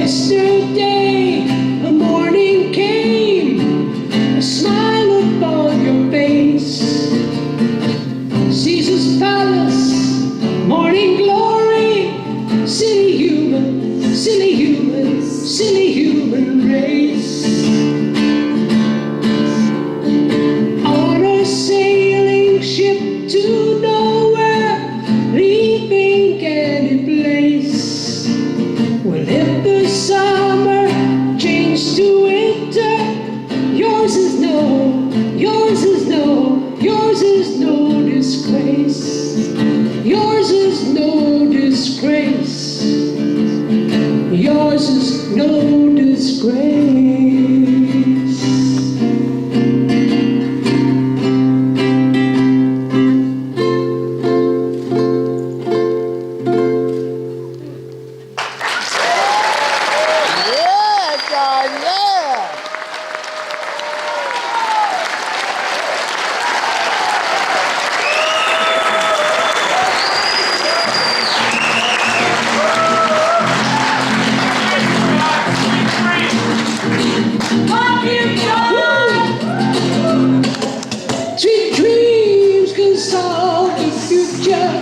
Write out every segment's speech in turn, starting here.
Yesterday, a morning came, a smile upon your face. Caesar's palace, morning glory, silly human, silly human, silly human race. On a sailing ship to nowhere, leaving any place. Well, if the summer changed to winter, yours is no, yours is no, yours is no disgrace. Yours is no disgrace. Yours is no disgrace. Yeah, Jon, yeah. Sweet dreams console the future.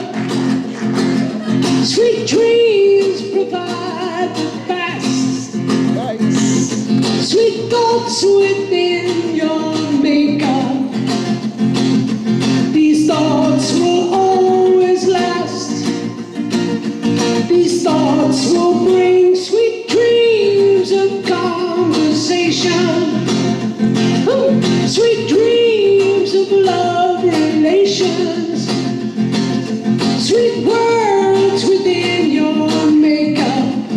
Sweet dreams provide the past. Nice. Sweet thoughts within your makeup. These thoughts will always last. These thoughts will bring sweet dreams of conversation. Sweet dreams of love relations. Sweet words within your makeup.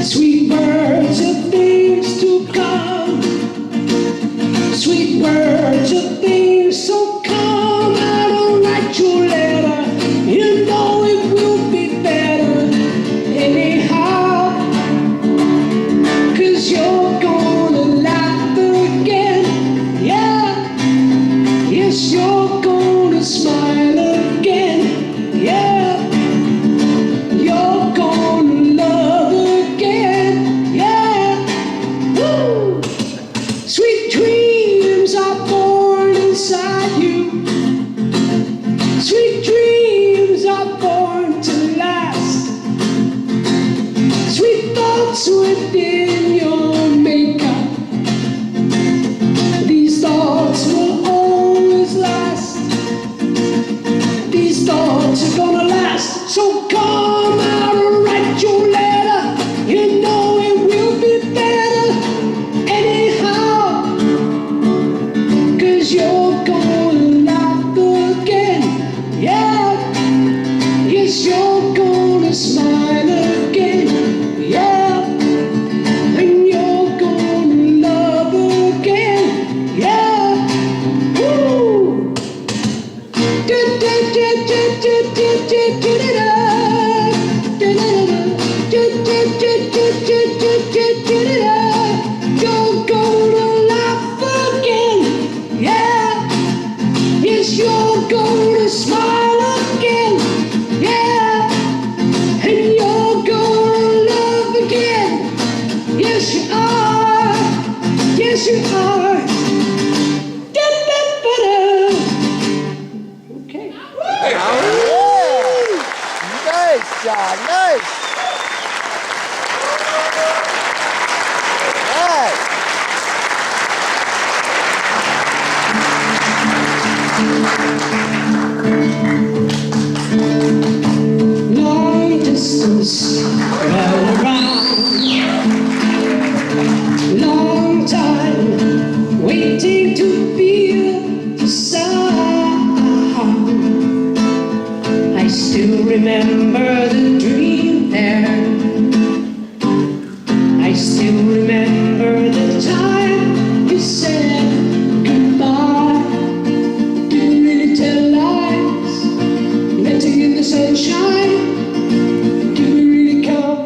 Sweet words of things to come. Sweet words of things so come. I don't write your letter. You know it will be better anyhow. 'Cause you're gonna laugh again. Yeah. Yes, you're gonna smile again. Yeah. You're gonna love again. Yeah. Woo. Sweet dreams are born inside you. Sweet dreams are born to last. Sweet thoughts within your makeup. These thoughts will always last. These thoughts are gonna last. So come out and write your letter. You know it will be better anyhow. 'Cause you're gonna laugh again. Yeah. Yes, you're gonna smile again. Yeah. And you're gonna love again. Yeah. Woo. You're gonna laugh again. Yeah. Yes, you're gonna smile again. Yeah. And you're gonna love again. Yes, you are. Yes, you are. Okay. Yeah. Nice, Jon, nice. Nice. Long distance, roll around. Long time, waiting to feel the sound. I still remember the dream there. I still remember the time you said goodbye. Didn't really tell lies. Met you in the sunshine. Do we really come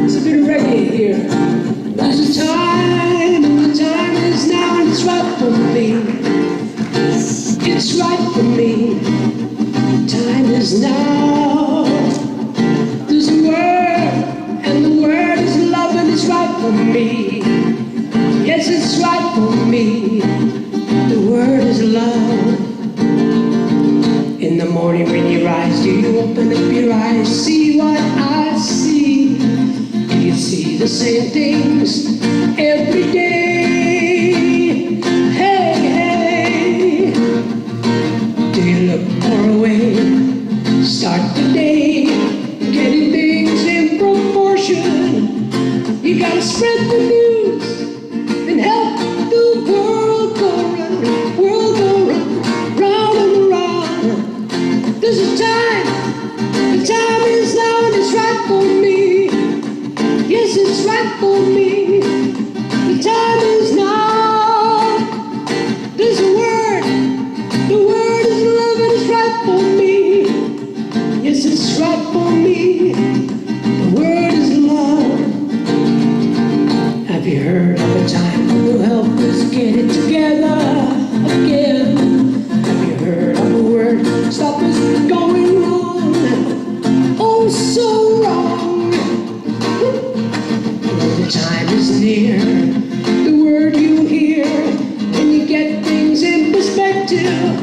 It's a bit of reggae here. There's a time, and the time is now, and it's right for me. It's right for me. Time is now. There's a word, and the word is love, and it's right for me. Yes, it's right for me. The word is love. In the morning when you rise, do you open up your eyes? See what I see. Do you see the same things every day? Hey, hey. Do you look for a way? Start the day, getting things in proportion. You gotta spread the news and help the world go round, world go round, round and around. There's a time, the time is now, and it's right for me. Yes, it's right for me. The time is now. There's a word, the word is love, and it's right for me. Yes, it's right for me. The word is love. Have you heard of a time when we'll help us get it together again? Have you heard of a word stop us going wrong? Oh, so wrong. The time is near. The word you hear when you get things in perspective.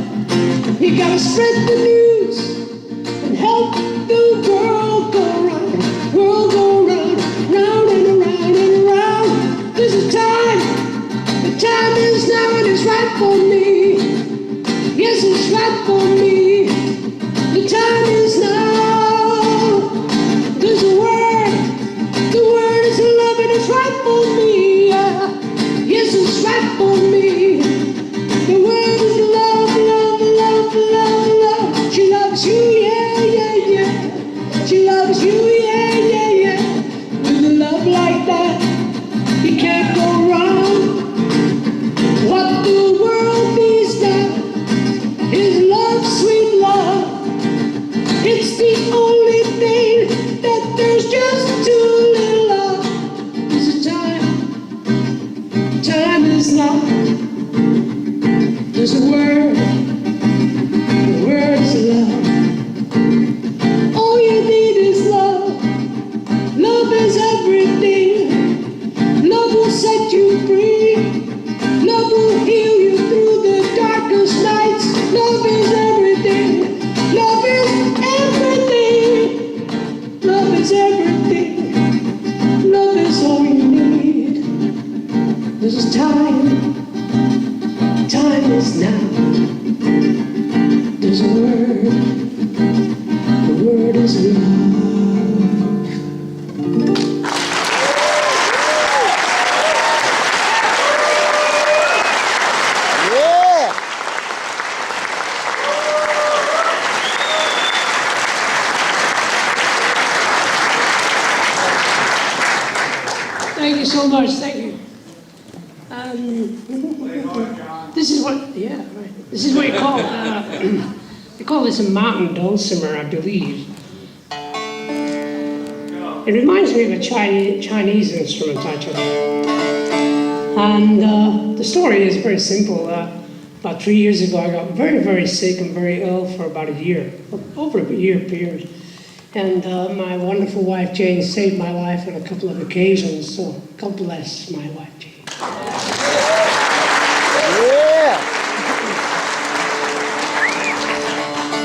You gotta spread the news and help the world go round, world go round, round and around and around. There's a time, the time is now, and it's right for me. Yes, it's right for me. The time is now. There's a word, the word is love, and it's right for me. Yes, it's right for me. The word is love, love, love, love, love. She loves you, yeah, yeah, yeah. She loves you, yeah, yeah, yeah. With a love like that, you can't go wrong. What the world needs now is love, sweet love. It's the only thing that there's just too little of. There's a time, time is now. There's a word, the word is love. All you need is love. Love is everything. Love will set you free. Love will heal you through the darkest nights. Love is everything. Love is everything. Love is everything. Love is all you need. There's time. Time is now. There's a word. The word is love. Yeah. Thank you so much. Thank you. This is what, yeah, right. This is what you call, they call this a mountain dulcimer, I believe. It reminds me of a Chinese instrument, actually. And the story is very simple. About 3 years ago, I got very, very sick and very ill for about a year, over a year period. And my wonderful wife, Jane, saved my life on a couple of occasions, so God bless my wife, Jane. Yeah.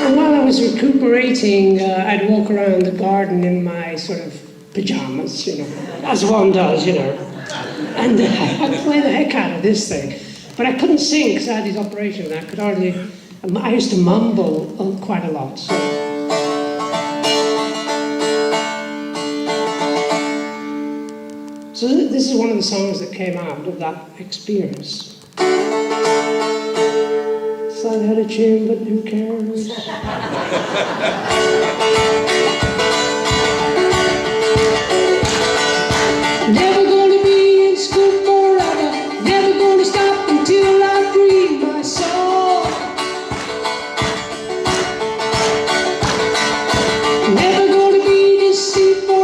And while I was recuperating, I'd walk around the garden in my sort of pajamas, you know, as one does, you know. And I'd play the heck out of this thing. But I couldn't sing because I had these operations. I could hardly, I used to mumble quite a lot. So this is one of the songs that came out of that experience. Sun had a chin, but who cares? Never gonna be in school forever. Never gonna stop until I free my soul. Never gonna be deceived forever.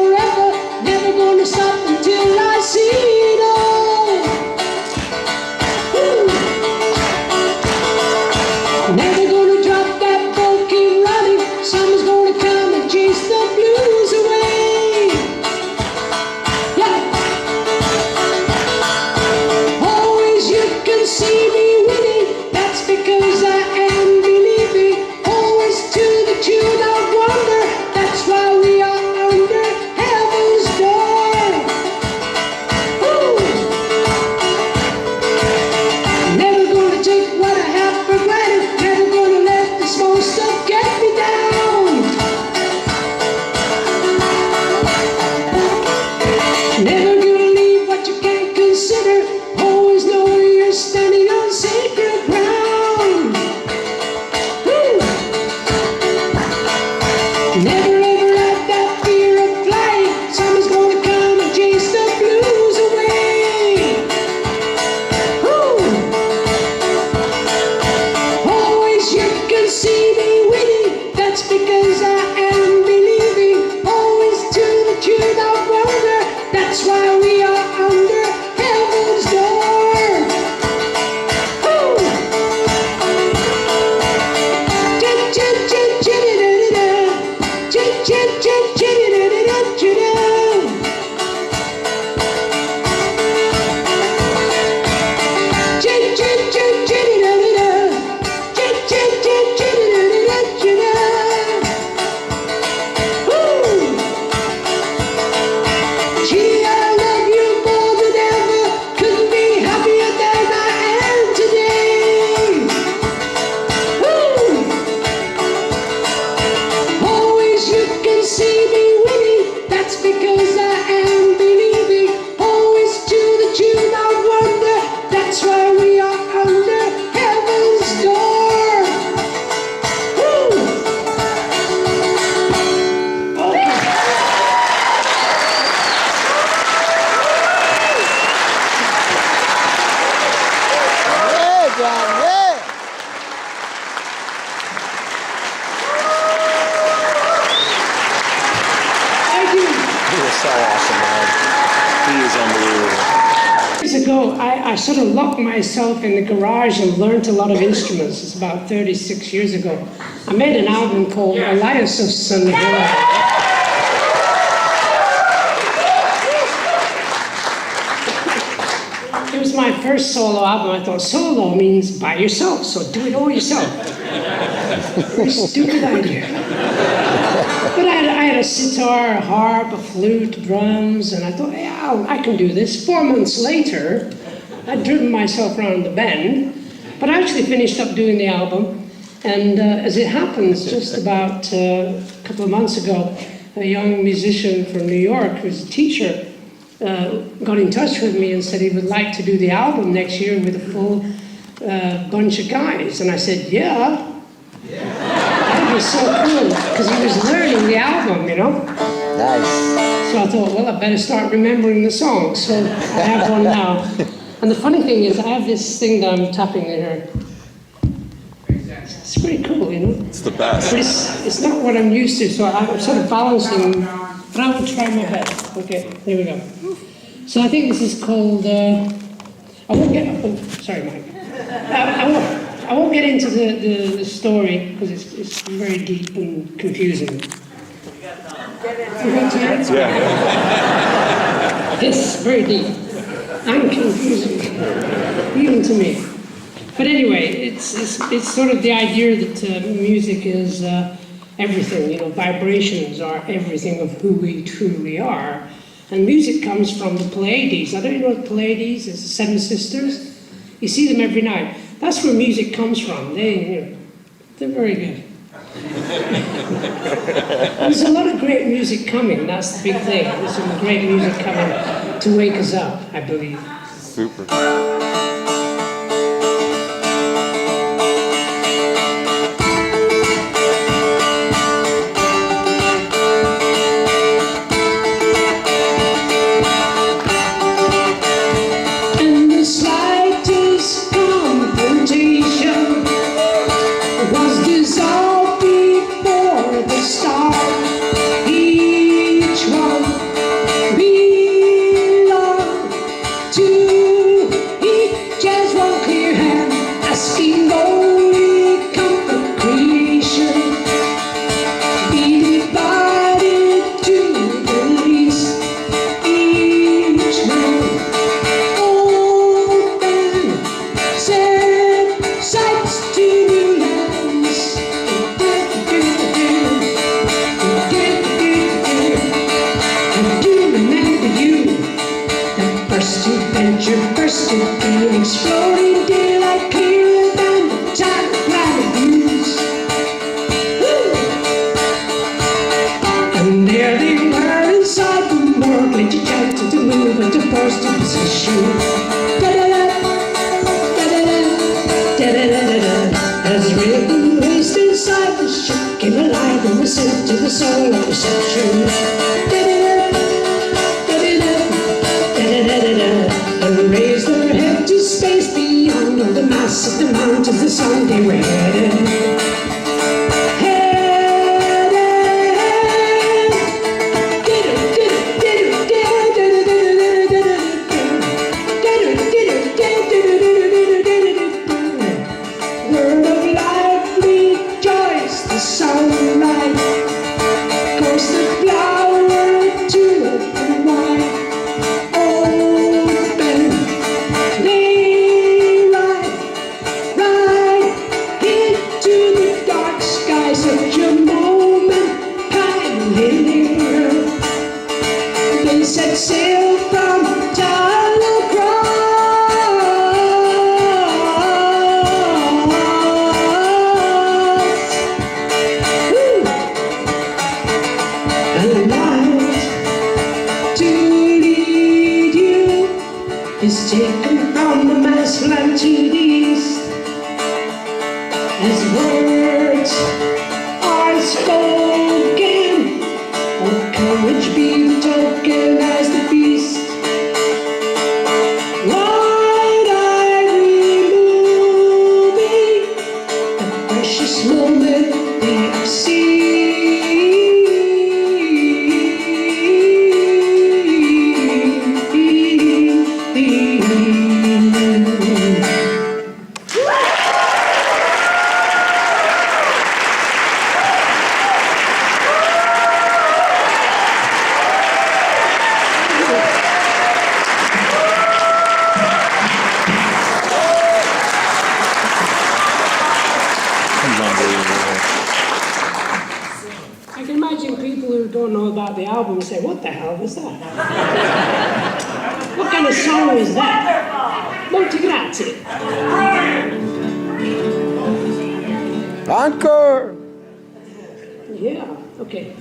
Gee, I love you more than ever. Couldn't be happier than I am today. Woo! Always you can see me winning. That's because I am believing. Always to the tune of wonder. That's why we are under heaven's door. Woo! Okay. Yeah, John, yeah. Thank you. He was so awesome, man. He is unbelievable. Years ago, I sort of locked myself in the garage and learned a lot of instruments. It's about 36 years ago. I made an album called Alliance of Sun Hill. It was my first solo album. I thought solo means by yourself, so do it all yourself. Very stupid idea. But I had a sitar, a harp, a flute, drums, and I thought, yeah, I can do this. 4 months later, I'd driven myself around the bend, but I actually finished up doing the album. And as it happens, just about a couple of months ago, a young musician from New York who's a teacher got in touch with me and said he would like to do the album next year with a full bunch of guys. And I said, yeah. That was so cool, because he was learning the album, you know? Nice. So I thought, well, I better start remembering the songs. So I have one now. And the funny thing is, I have this thing that I'm tapping in here. It's pretty cool, you know? It's the best. But it's not what I'm used to, so I'm sort of balancing, but I will try my best. Okay, here we go. So I think this is called, I won't get, oh, sorry, Mike. I won't get into the story, because it's very deep and confusing. Yeah. It's very deep and confusing, even to me. But anyway, it's sort of the idea that music is everything, you know, vibrations are everything of who we truly are. And music comes from the Pleiades. I don't know what Pleiades is, the Seven Sisters. You see them every night. That's where music comes from. They're very good. There's a lot of great music coming, that's the big thing. There's some great music coming to wake us up, I believe. Super. And the slightest confrontation was dissolved before the start. Each one belonged to each as one clear hand, asking only comfort creation be divided to the least. Each man open set sights to new lands. I do remember you, that first adventure, first to exploding daylight, clearer than the time of planet blues. And there they were inside the world, late attempted to move into first position. Da-da-da, da-da-da, da-da-da-da-da. As rhythm raced inside the ship, came alive and was sent to the soul of perception. Da-da-da, da-da-da, da-da-da-da-da. And raised their head to space beyond all the mass of the mountains, the sun they were headed. Word of life, rejoice, the sunlight, course the fly. linger. They set sail from Charlotte Cross. Woo! And the light to lead you is taken from the Massland to the east. As words are spoken, of courage be token as the beast. Wide-eyed removing the precious moment we have I can imagine people who don't know about the album say, what the hell was that? What kind of song was that? Molto grazie. Encore! Yeah, okay.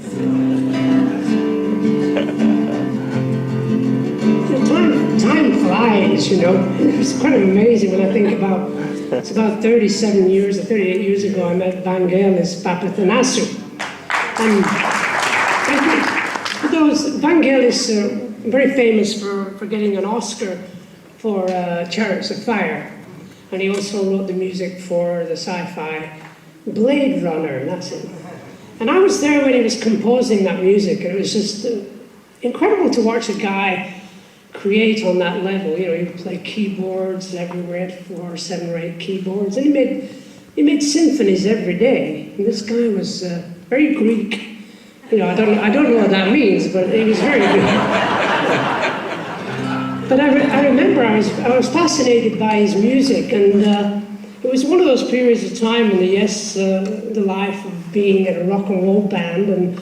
Time flies, you know. It's quite amazing when I think about, it's about 37 years or 38 years ago I met Vangelis Papathanassiou. And Vangelis very famous for getting an Oscar for Chariots of Fire. And he also wrote the music for the sci-fi Blade Runner, that's it. And I was there when he was composing that music, and it was just incredible to watch a guy create on that level. You know, he would play keyboards everywhere, 4, 7, or 8 keyboards, and he made symphonies every day. And this guy was very Greek. You know, I don't know what that means, but he was very good. But I remember I was fascinated by his music, and it was one of those periods of time in the life of being in a rock and roll band, and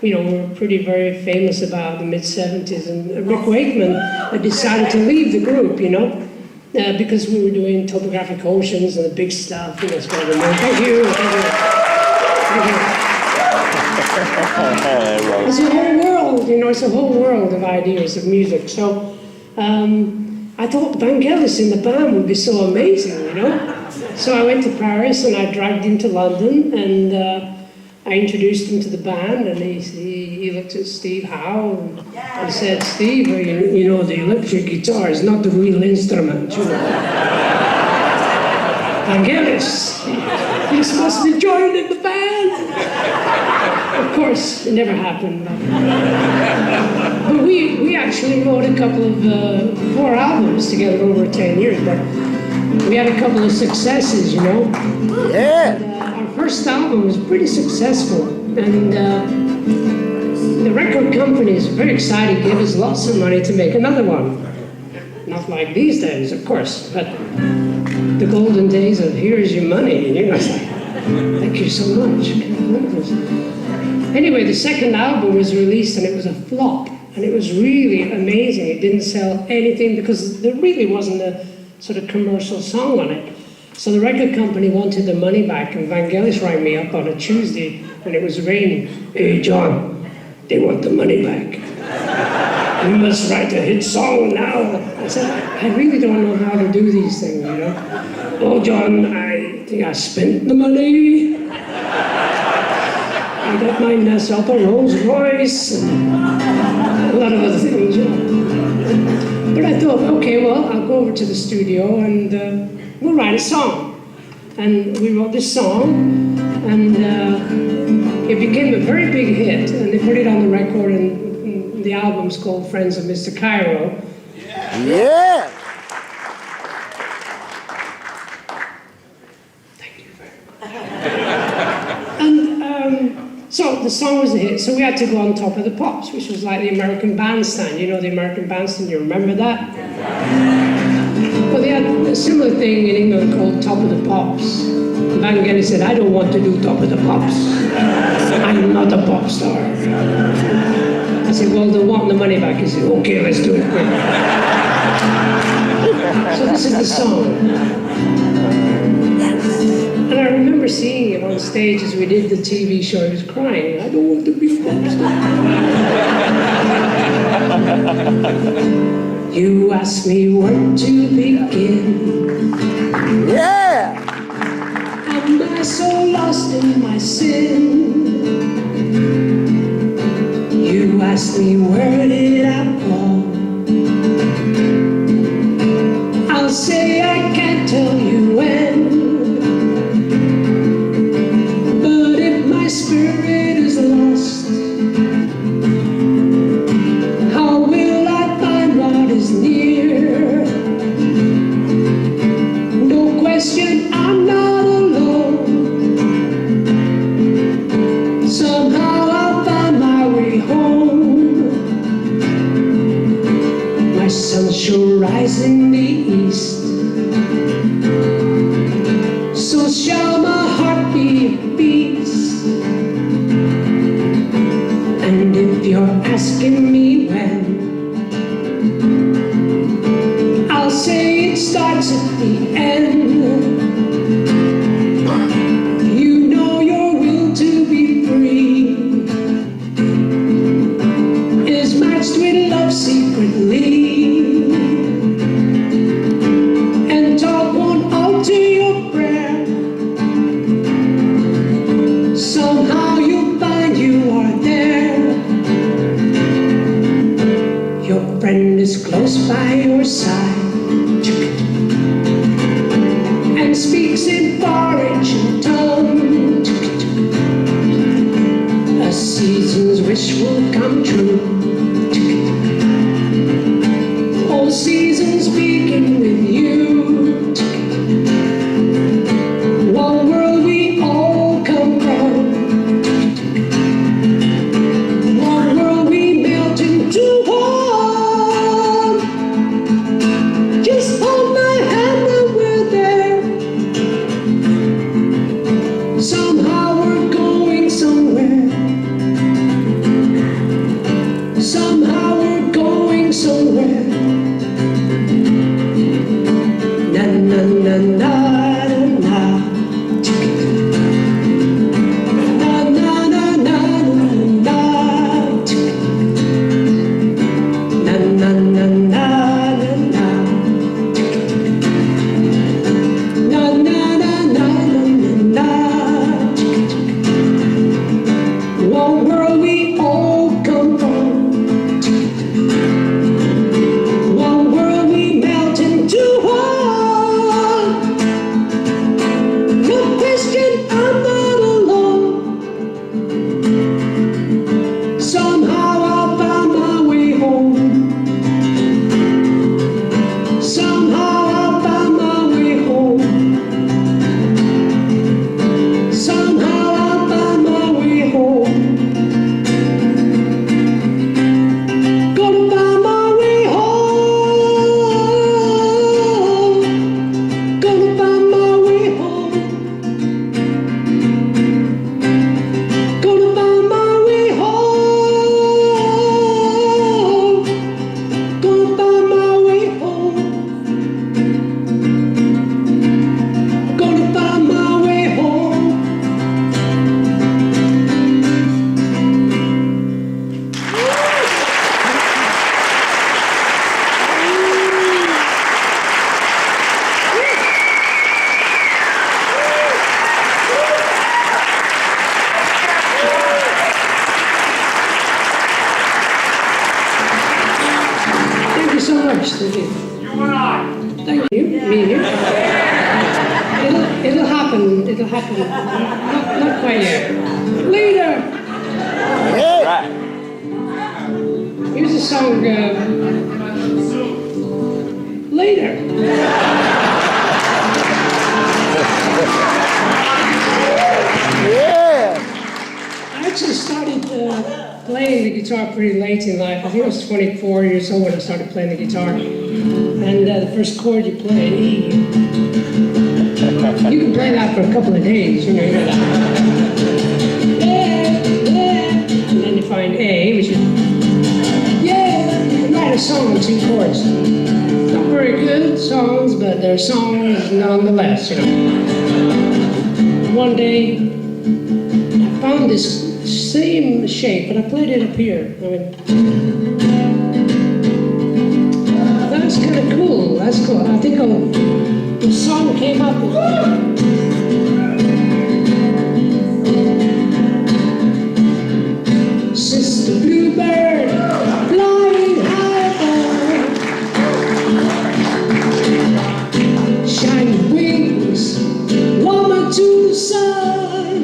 you know, we were very famous about the mid-70s, and Rick Wakeman had decided to leave the group, you know, because we were doing Topographic Oceans and the big stuff, you know, Spider-Man. Thank you. It's a whole world, you know, it's a whole world of ideas of music. So I thought Vangelis in the band would be so amazing, you know. So I went to Paris and I dragged him to London, and I introduced him to the band, and he looked at Steve Howe and said, Steve, you know, the electric guitar is not the real instrument, you know. Vangelis, you're supposed to be joining the band. Of course, it never happened. But we actually wrote a couple of 4 albums together over 10 years, but we had a couple of successes, you know. Yeah. And, our first album was pretty successful, and the record companies were very excited, gave us lots of money to make another one. Not like these days, of course, but the golden days of here's your money, and you know, it's like, thank you so much. Anyway, the second album was released and it was a flop, and it was really amazing. It didn't sell anything because there really wasn't a sort of commercial song on it. So the record company wanted the money back, and Vangelis rang me up on a Tuesday and it was raining. Hey John, they want the money back. We must write a hit song now. I said, I really don't know how to do these things, you know. Oh John, I think I spent the money. I got myself a Rolls Royce and a lot of other things, you know. But I thought, okay, well, I'll go over to the studio and we'll write a song. And we wrote this song, and it became a very big hit, and they put it on the record, and the album's called Friends of Mr. Cairo. Yeah. Thank you very much. And so the song was a hit, so we had to go on Top of the Pops, which was like the American Bandstand. You know the American Bandstand, you remember that? Well, they had a similar thing in England called Top of the Pops. Van Genney said, I don't want to do Top of the Pops. I'm not a pop star. I said, well, they want the money back. He said, okay, let's do it quick. So this is the song. And I remember seeing him on stage as we did the TV show. He was crying. I don't want to be a pop star. You asked me where to begin. Yeah. Am I so lost in my sin? You asked me where did I fall? I'll say I can't tell you when. But if my spirit is lost, how will I find what is near? No question, I'm not alone. Somehow I'll find my way home. My sun shall rise in the east, so shall my heart be at peace. And if you're asking me when, I'll say it starts at the end. You know your will to be free is matched with love secretly. And talk won't alter your prayer. Somehow you'll find you are there. Your friend is close by your side and speaks in far ancient tongue. A season's wish will come true. All seasons begin with you. One world we all come from. One world we melt into one. Just hold my hand and we're there. Somehow we're going somewhere. Somehow we're going somewhere. Na na na na na. Na na na na na. Na na na na na. Na na na na na. One world we all come from. One world we melt into one. No question, I'm not alone. Somehow I'll find my way home. Somehow I'll find my way home. Somehow I'll find my way home. Gonna find my way home. Gonna find my way home. Gonna find my way home. Gonna find my way home. Gonna find my way home. Thank you so much. Thank you. You and I. Thank you. Me and you. It'll happen. It'll happen. Not quite yet. Later. Yeah. Here's a song. Later. Yeah. I actually started playing the guitar pretty late in life. I think I was 24 years old when I started playing the guitar. And the first chord you play, E. You can play that for a couple of days, you know. And then you find A, which is yeah. You can write a song in 2 chords. Not very good songs, but they're songs nonetheless, you know. One day, I found this same shape, and I played it up here. I mean, that's kind of cool. That's cool. I think the song came up. Sister Bluebird, flying high above, shining wings, woman to the sun,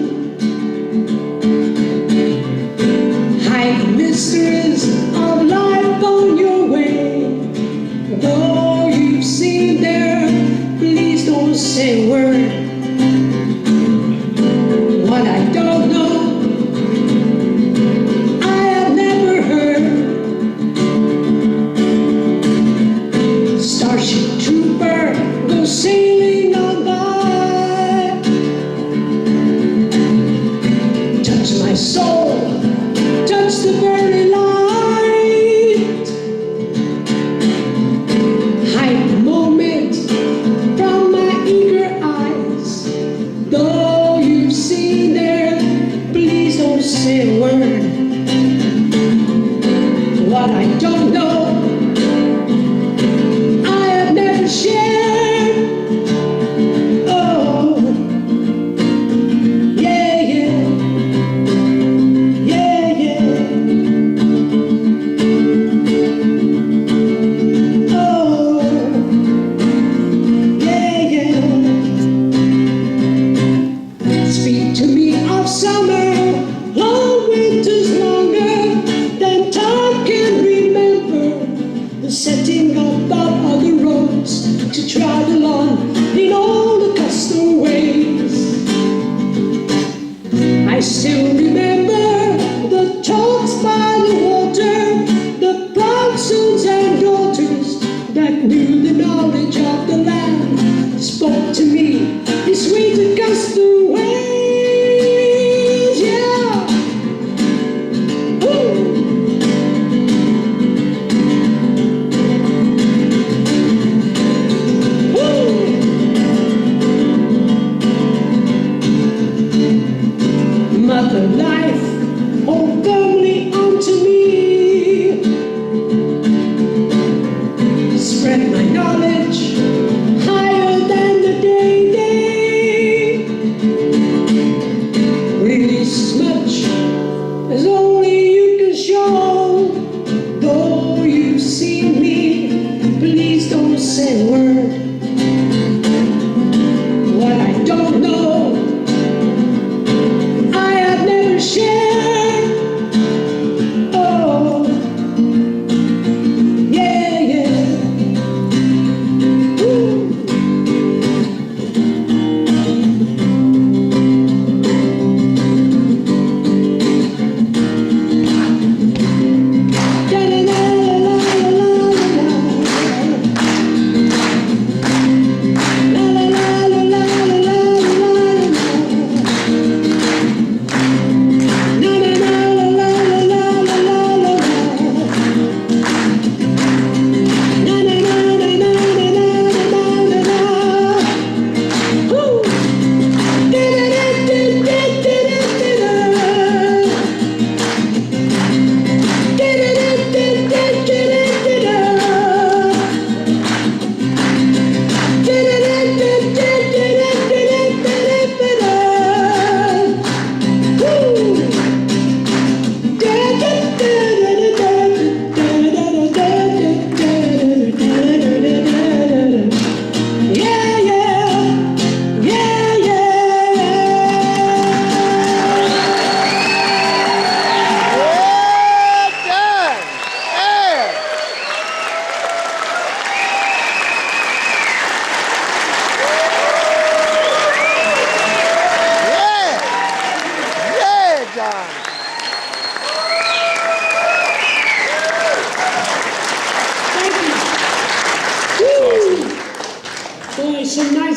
hide the mysteries of life on your way. Though you've seen there, please don't say a word.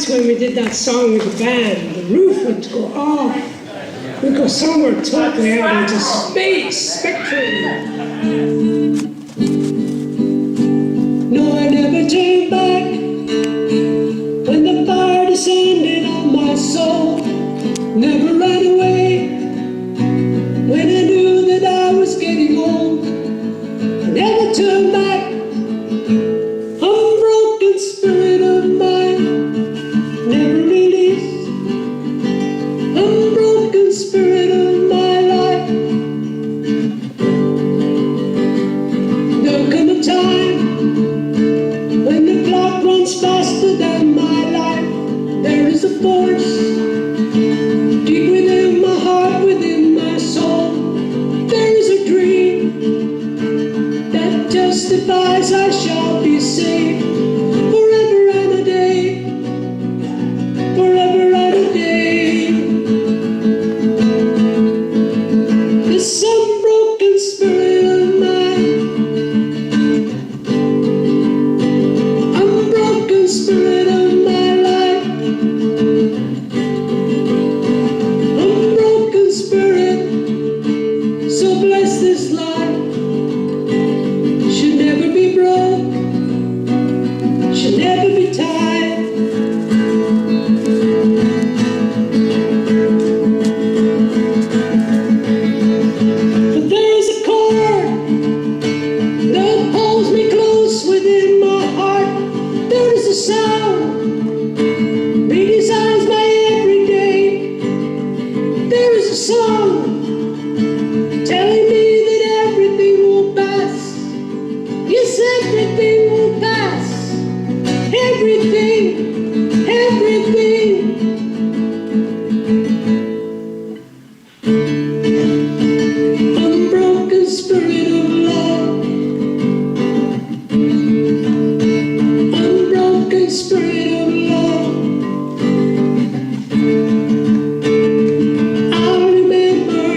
nights when we did that song with the band, the roof would go off. We'd go somewhere totally out into space, spectrum. No, I never turned back when the fire descended on my soul. Never ran away when I knew that I was getting old. I never turned back. Unbroken spirit of mine never released. Unbroken spirit of my life. There'll come a time when the clock runs faster than my life. There is a force deep within my heart, within my soul. There is a dream that justifies I shall be saved. Forever and a day, forever and a day. This unbroken spirit of mine, unbroken spirit of my life, unbroken spirit, so bless this life, should never be broke, should never be tied. But there is a cord that holds me close within my heart. There is a sound redesigns my everyday. There is a song telling me that everything will pass. Yes, everything will pass. Everything, everything. Unbroken spirit of love. Unbroken spirit of love. I'll remember.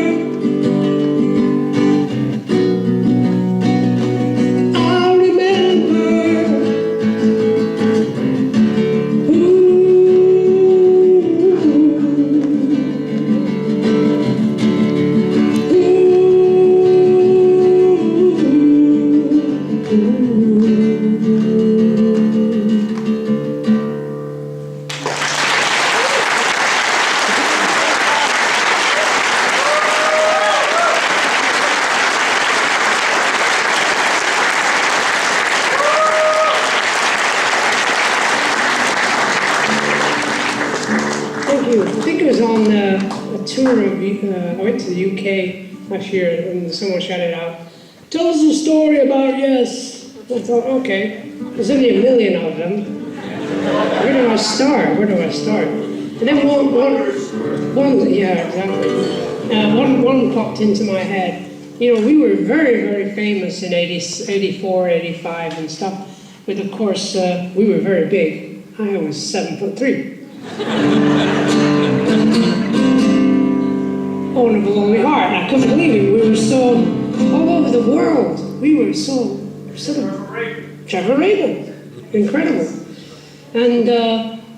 I'll remember. Thank you. I think it was on a tour of, I went to the UK last year and someone shouted out, "Tell us a story about yes." I thought, okay, there's only a million of them. Where do I start? Where do I start? And then one yeah, exactly. One popped into my head. You know, we were very, very famous in 84, 85 and stuff. But of course, we were very big. I was 7'3". Oh, to blow my heart. I couldn't believe it. We were so all over the world. We were so sort of Trevor Rabin. Incredible. And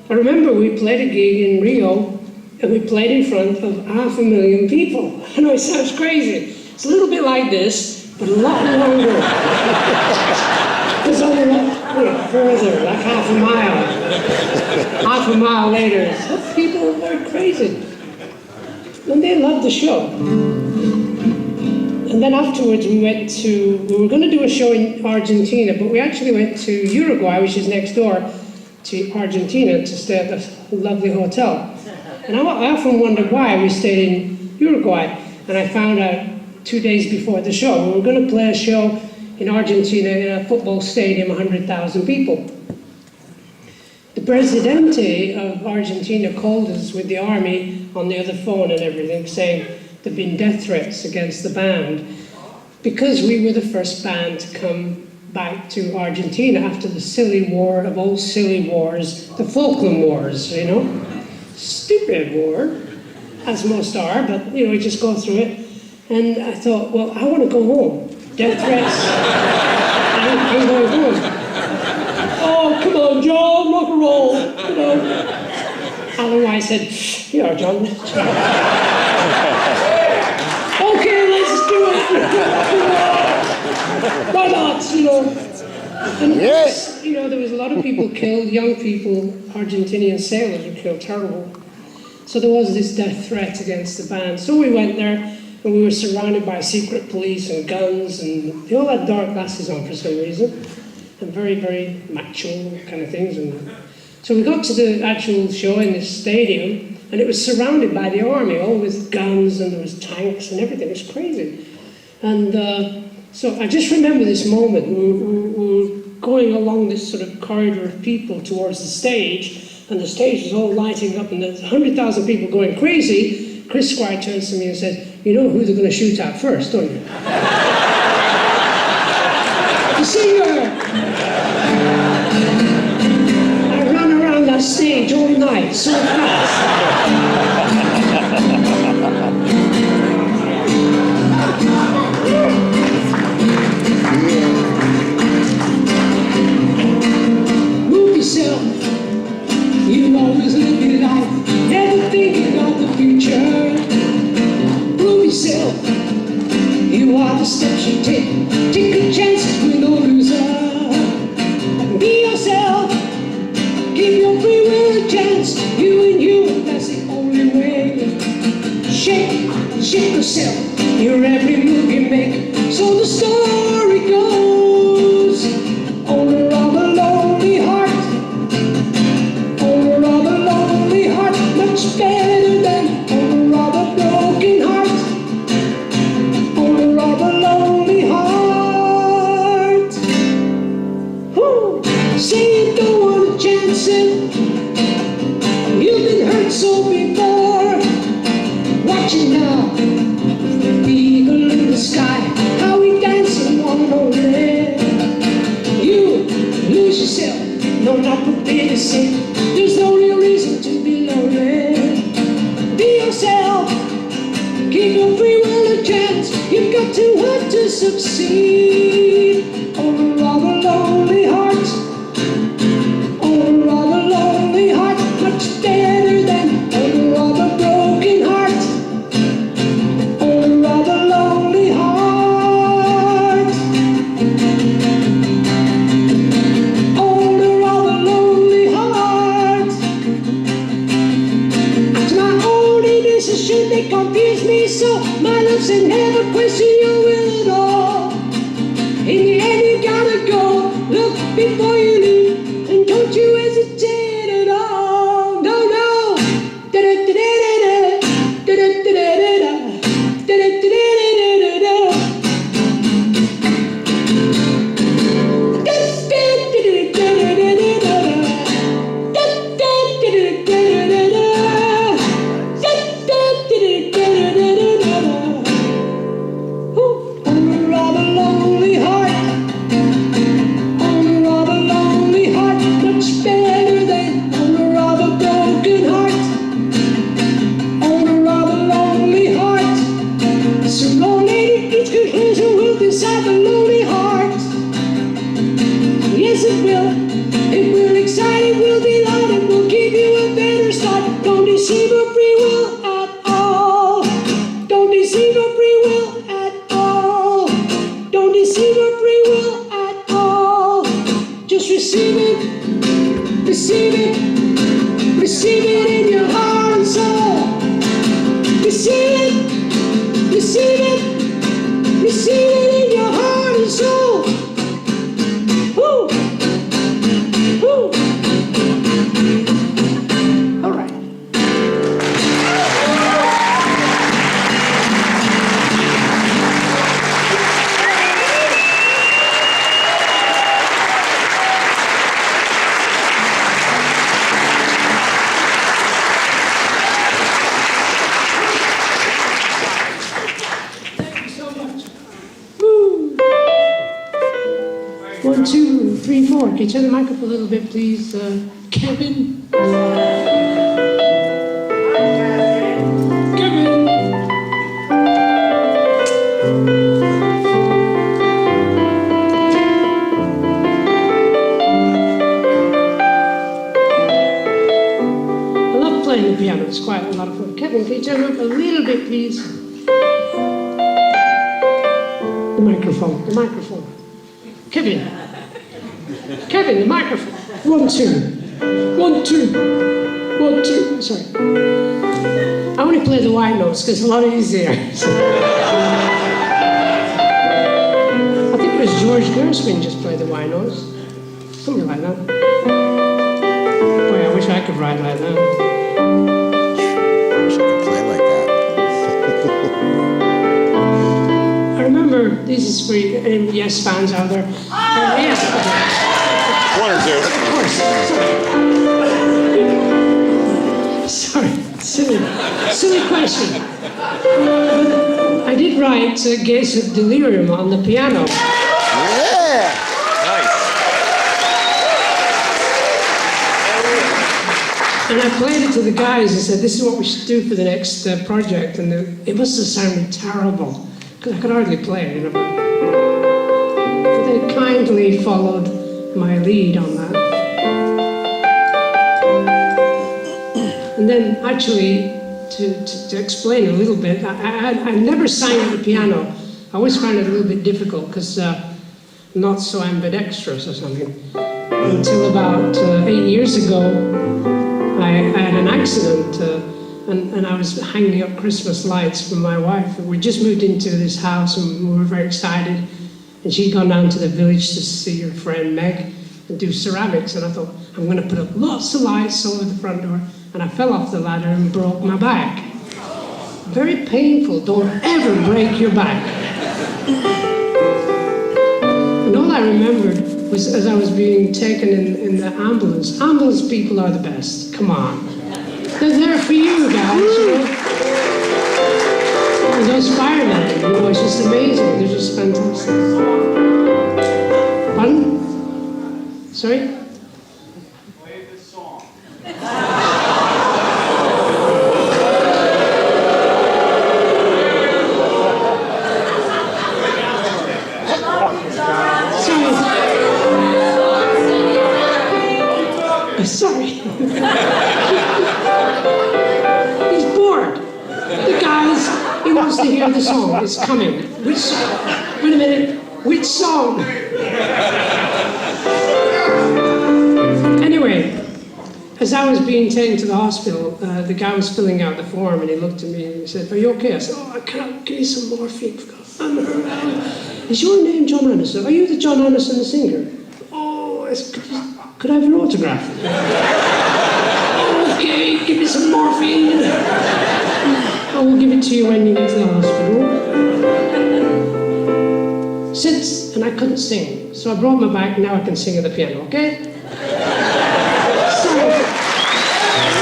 I remember we played a gig in Rio and we played in front of 500,000 people. I know it sounds crazy. It's a little bit like this, but a lot longer. It's only further, like half a mile. Half a mile later, people were crazy. And they loved the show. And then afterwards we were going to do a show in Argentina, but we actually went to Uruguay, which is next door to Argentina, to stay at a lovely hotel. And I often wondered why we stayed in Uruguay. And I found out 2 days before the show, we were going to play a show in Argentina in a football stadium, 100,000 people. The Presidente of Argentina called us with the army on the other phone and everything, saying there'd been death threats against the band because we were the first band to come back to Argentina after the silly war of old silly wars, the Falkland Wars, you know. Stupid war, as most are, but you know, we just go through it. And I thought, well, I want to go home. Death threats, I'm going home. Oh, come on, John, rock and roll, you know. Alan White said, "Here, John." Okay, let's do it. Why not? And there was a lot of people killed, young people, Argentinian sailors were killed, terrible. So there was this death threat against the band. So we went there, and we were surrounded by secret police and guns, and they all had dark glasses on for some reason, and very, very macho kind of things. And so we got to the actual show in this stadium, and it was surrounded by the army, all with guns, and there was tanks and everything. It was crazy. And so I just remember this moment. We were going along this sort of corridor of people towards the stage, and the stage was all lighting up, and there's 100,000 people going crazy. Chris Squire turns to me and said, "You know who they're going to shoot at first, don't you?" You see, I ran around that stage all night so fast. Move yourself. You always live your life, never thinking of the future. Prove yourself. You are the steps you take. Take a chance with no loser. Be yourself. Give your free will a chance. You and you, that's the only way. Shake yourself. Your every move you make. So the story goes. Owner of a lonely heart. Owner of a lonely heart, much better than owner of a broken heart. Owner of a lonely heart. Whoo. Say you don't want a chance in. You've been hurt so before. Watch it now. The eagle in the sky, how we dance in one lonely. You lose yourself, no, not for pity's sake. There's no real reason to be lonely. Be yourself. Give your free will a chance. You've got to want to succeed. Owner of a lonely heart. Owner of a lonely heart. Much better than owner of a broken heart. Owner of a lonely heart. Owner of a lonely heart. To my own indecision, they confuse me so. My lips and never question your will at all. In the end, you gotta go. Look before you leave, and don't you hesitate at all. No, no. Da-da-da-da-da-da. Da-da-da-da-da-da. Da-da-da-da-da-da-da. Owner of a lonely heart. Owner of a lonely heart. Much better than owner of a broken heart. Owner of a lonely heart. So lonely, each conclusion will decide the lonely heart. Yes, it will. It will excite, it will be loud, it will give you a better start. Don't deceive your free will at all. Don't deceive your free will at all. Don't deceive your free will at all. Just receive it, receive it, receive it in your heart and soul. Receive it, receive it, receive it in your heart and soul. Woo! Woo! All right. Thank you so much. Woo! 1, 2, 3, 4. Can you turn the mic up a little bit, please, Kevin? Kevin! I love playing Stand up a little bit, please. The microphone, the microphone. Kevin, the microphone. 1, 2. 1, 2. 1, 2. Sorry. I only play the white notes because a lot of these there. I think it was George Gershwin just played the white notes. Something like that. Boy, I wish I could write like that. Wish I could play like that. I remember, this is for you, any Yes fans out there. Yes. 1 or 2. Sorry, silly question. But I did write Gaze of Delirium on the piano. Yeah. Nice. And I played it to the guys and said, this is what we should do for the next project. And it must have sounded terrible, because I could hardly play it, you know. But they kindly followed my lead on that. And then actually, to explain a little bit, I never sang at the piano. I always found it a little bit difficult because I'm not so ambidextrous or something. Until about 8 years ago, I had an accident and I was hanging up Christmas lights for my wife. We just moved into this house and we were very excited. And she'd gone down to the village to see her friend Meg and do ceramics. And I thought, I'm going to put up lots of lights over the front door. And I fell off the ladder and broke my back. Very painful. Don't ever break your back. And all I remembered was as I was being taken in the ambulance. Ambulance people are the best. Come on. They're there for you guys, you know. And those firemen, you know, it's just amazing. They're just fantastic. Pardon? Sorry? Play this song. Sorry. He's bored. The guys, he wants to hear the song. It's coming. Which song? Wait a minute. Which song? Anyway, as I was being taken to the hospital, the guy was filling out the form and he looked at me and he said, "Are you okay?" I said, "Oh, I can't. Give me some morphine. I'm hurt. Is your name Jon Anderson? Are you the Jon Anderson, the singer?" "Oh, could I have your autograph?" "Okay, give me some morphine. I will give it to you when you get to the hospital." And I couldn't sing, so I brought my back. Now I can sing at the piano, okay? Sorry.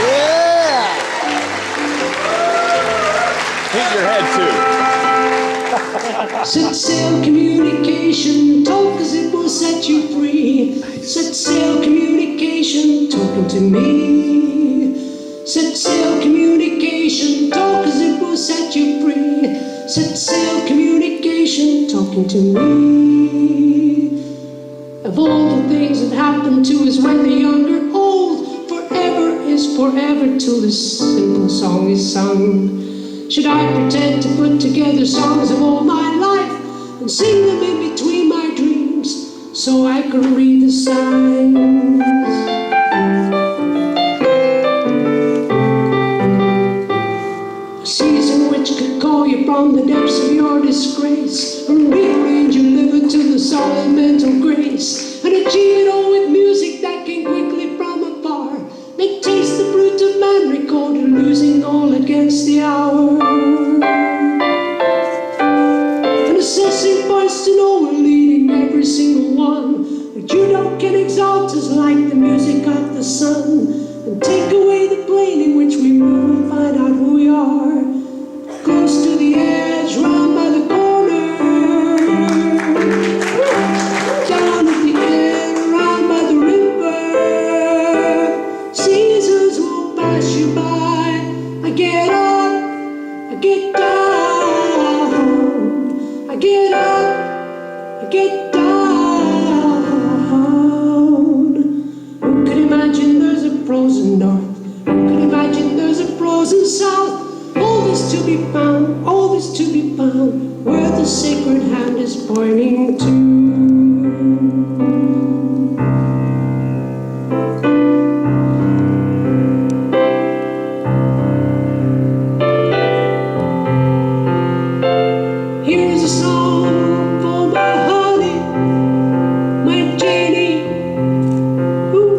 Yeah. Hit your head too. Set sail communication, talk as it will set you free. Set sail communication, talking to me. Set sail communication, talk as it will set you free. Set sail communication, talking to me. Of all the things that happen to us when the young are old, forever is forever till this simple song is sung. Should I pretend to put together songs of all my life and sing them in between my dreams so I could read the signs? A season which could call you from the depths of your disgrace, and rearrange your liver to the solid mental grace, and achieve it all with music that can quickly from afar make taste the fruit of man recorded, losing all against the hour. An assessing voice to know we're leading every single one, that you don't can exalt us like the music of the sun, and take away the plane in which we move and find out who we are, close to the edge, round by the corner, down at the end, round by the river. Seasons will pass you by. I get up, I get down, I get up, I get down. Who could imagine there's a frozen north? Who could imagine there's a frozen south? All is to be found, all is to be found, where the sacred hand is pointing to. Here's a song for my honey, my Janie. Ooh.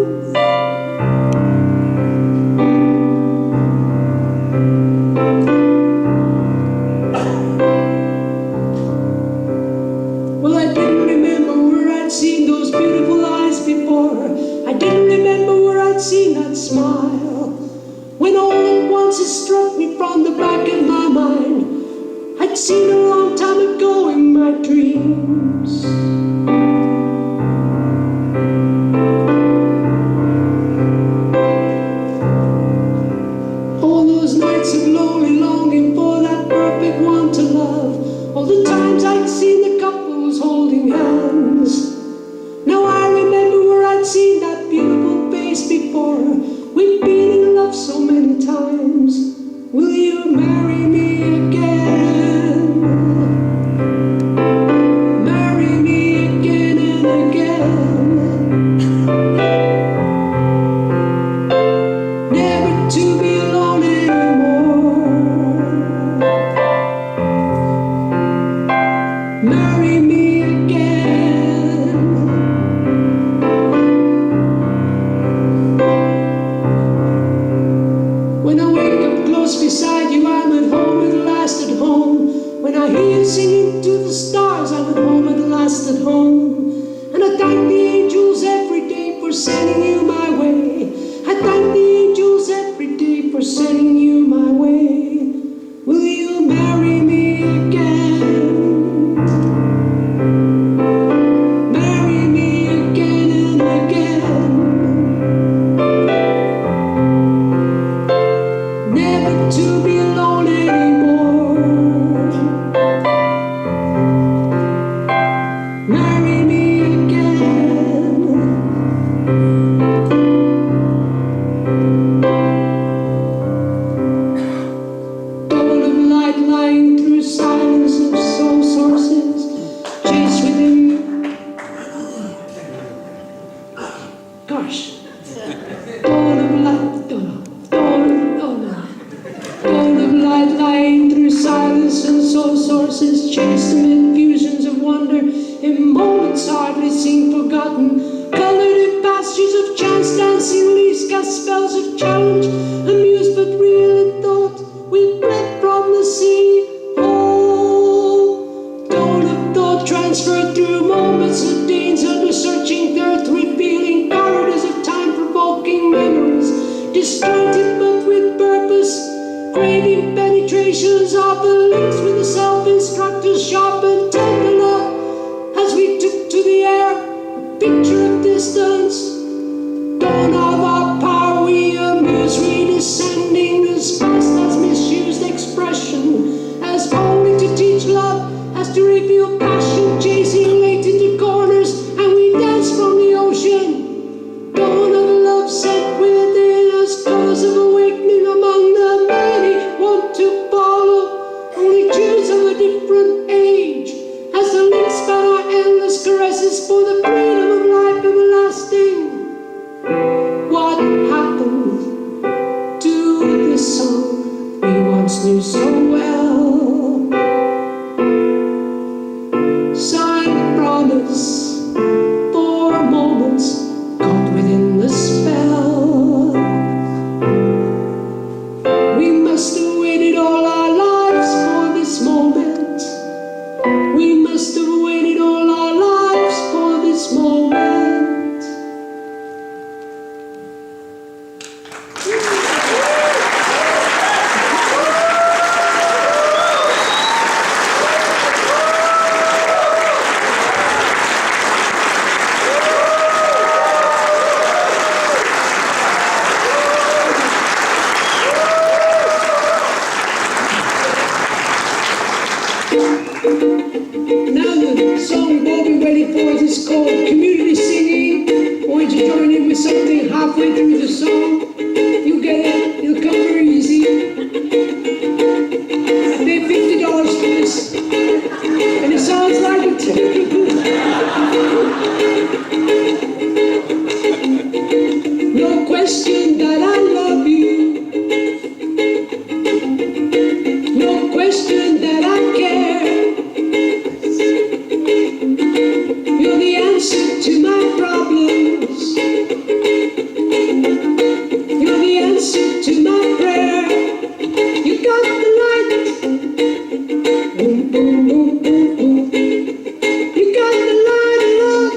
Well, I didn't remember where I'd seen those beautiful eyes before. I didn't remember where I'd seen that smile. When all at once it struck me from the back of my mind, I'd seen a long time ago in my dreams. All those nights of lonely longing for that perfect one to love. All the times I'd seen the couples holding hands. Now I remember where I'd seen that beautiful face before. We've been in love so many times. Will you marry me again? Marry me again and again. Never to be alone anymore. Marry me again. When I wake up close beside you, I'm at home at last at home. When I hear you singing to the stars, I'm at home at last at home. And I thank the angels every day for sending you my way. I thank the angels every day for sending you my way. Will you marry me again? Marry me again and again. Never to be alone anymore. Marry me again. Dawn of light lying through silence of soul sources, chase within. Gosh. Dawn of light, dawn of light lying through silence and soul sources, chased amid fusions of wonder, in moments hardly seen forgotten, colored in pastures of chance, dancing leaves cast spells of challenge, amused but real in thought, we bred from the sea. Oh, dawn of thought transferred through moments of days under searching earth, revealing corridors of time-provoking memories, disjointed but with purpose, craving penetrations of the links with the self-instructors, sharp and tender, as we took to the air a picture of distance. Dawn of our power, we amuse, redescending as fast as misused expression, as only to teach love, as to reveal passion, chasing late into corners, and we dance from the ocean. Dawn of love set within us, cause of awakening among the many, want to follow, only choose of a different age, as the links span our endless caresses for the freedom of life everlasting. What happened to this song we once knew so well? Signed promise for moments caught within the spell. We must have waited all our lives for this moment. We must have waited all our lives for this moment. Now the song we've all been waiting for is called Community Singing. I want you to join in with something halfway through the song. You'll get it. It'll come very easy. You're the answer to my problems. You're the answer to my prayer. You got the light. Boom, boom, boom, boom, boom. You got the light of love.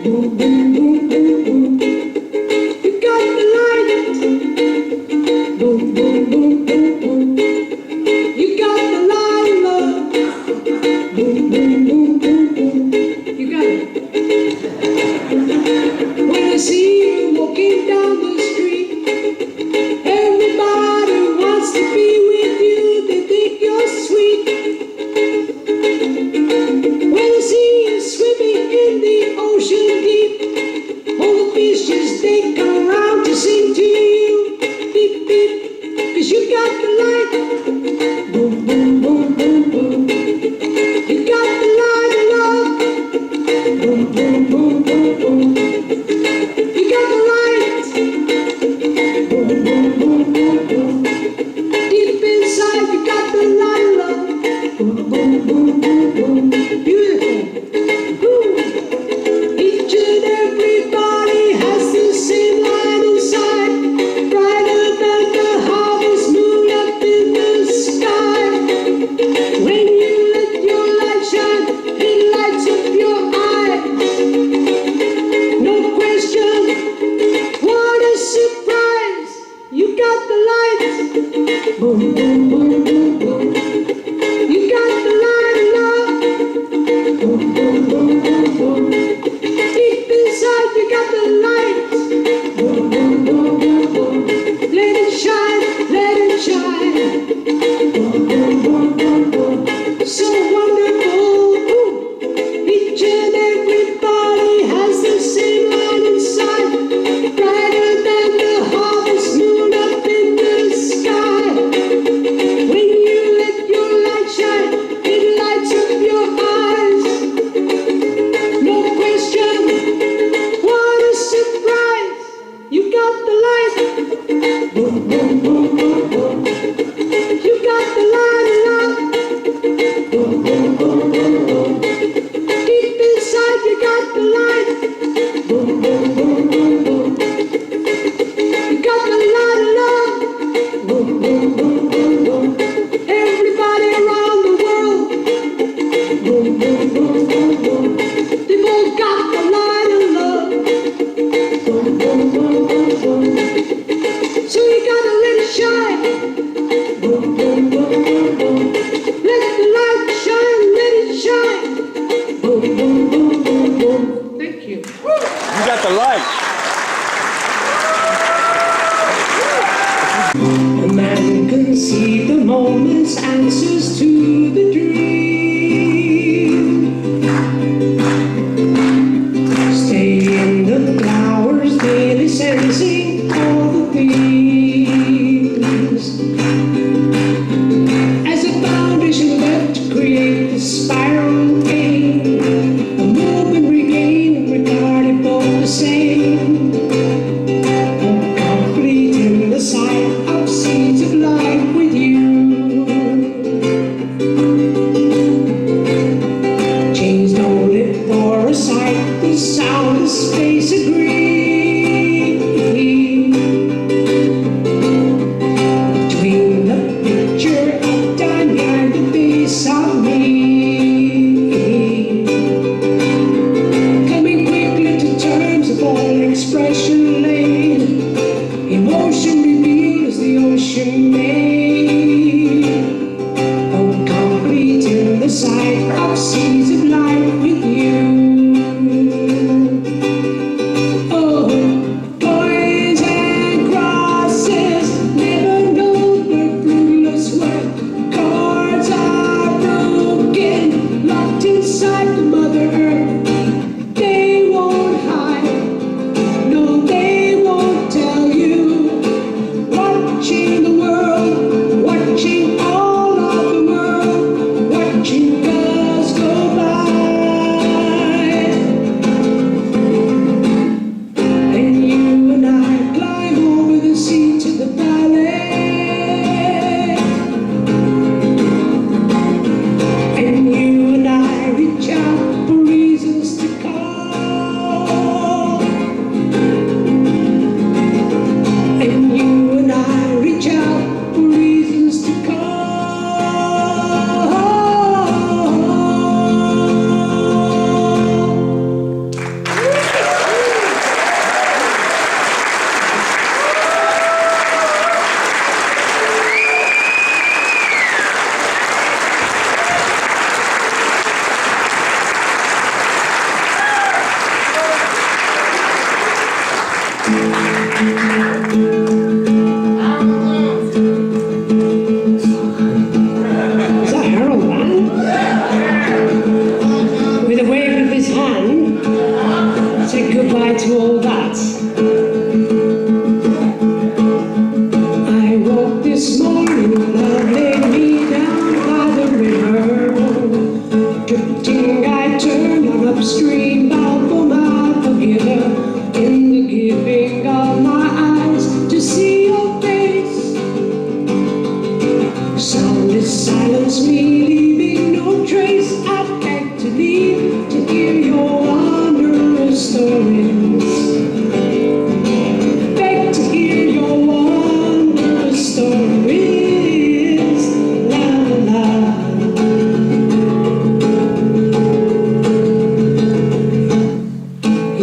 Boom, boom, boom, boom, boom. You got the light. Boom, boom, boom, boom, boom. You got the light of love. Boom, boom, boom, boom, boom. You got it. When I see you walking down the street, everybody wants to be with you. They think you're sweet. When I see you swimming in the ocean deep, all the fishes they come around to sing to you. Beep, beep, 'cause you got the light. Boom, boom, boom, boom, boom. You got the light of love. Boom, boom, boom, boom, boom. You got the light. Boom, boom, boom, boom, boom. Deep inside, you got the light of love. Boom, boom, boom, boom, boom. Beautiful. Boom. Each and everybody has the same light inside, brighter than the harvest moon up in the sky. When you let your light shine, it lights up your eyes. No question, what a surprise! You got the light. Boom, boom, boom, boom, boom. You got the light of love. Boom, boom, boom, boom, boom. Deep inside, you got the light. Boom, boom, boom, boom, boom. Let it shine, let it shine. Boom, boom, boom, boom, boom. So wonderful. Ooh. Each and everybody has the same light inside, brighter than the harvest moon up in the sky. When you let your light shine, it lights up your eyes. No question, what a surprise! You got the light. Boom, boom, boom, boom, boom. You got the light of love. Boom, boom, boom, boom, boom. Deep inside, you got the light. Boom, boom, boom, boom, boom. You got the light of love. Boom, boom, boom, boom, boom. Everybody around the world. Boom, boom, boom, boom, boom. They've all got the light of love. Boom, boom, boom, boom, boom. So you gotta let it shine. Boom, boom, boom, boom, boom. Let the light shine, let it shine. Boom, boom, boom, boom, boom. Thank you. You got the light. A man can see the moment's answers to the dream. Stay in the flowers, daily sensing all the things. As a foundation left to create the spiral game, a movement regained, regarded both the same. Complete in the sight of seeds of life with you. Chains don't live for a sight, the sound of space agree. Between the picture of time behind the face of me. Coming quickly to terms of all expression laid. Emotion revealed as the ocean made. Oh, complete in the sight of seas of life with you.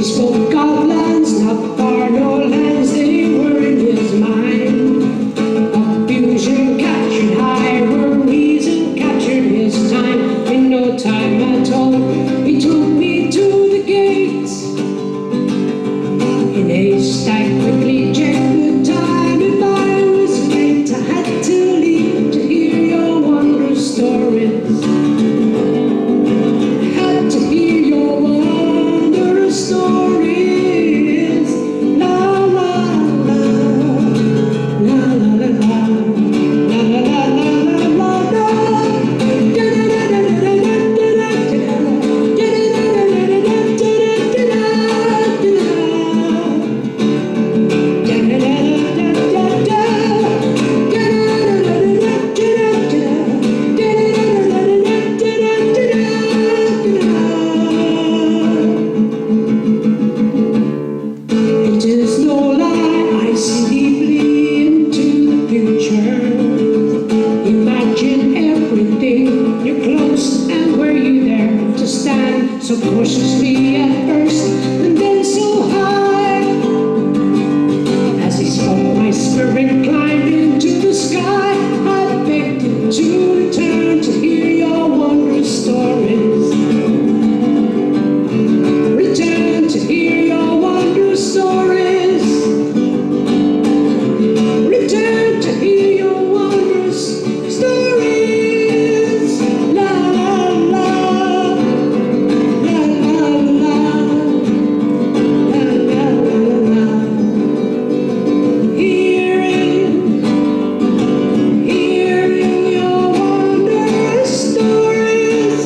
He spoke of lands not far, no lands, they were in his mind. Confusion captured high, where reason captured his time. In no time at all, he took me to the gates. In haste I quickly checked the time. If I was late, I had to leave to hear your wondrous stories. I had to hear your wondrous stories. La la la, la la la la, la la la la la la. It is no lie, I see deeply into the future. Imagine everything, you're close and were you there to stand so cautiously at first and then so high. As he spoke, my spirit climbed into the sky. I begged him to return to hear your wondrous stories. Return to hear your wondrous stories. Return to hear your wondrous stories. La la la, la la la, la la la la. Hearing your wondrous stories.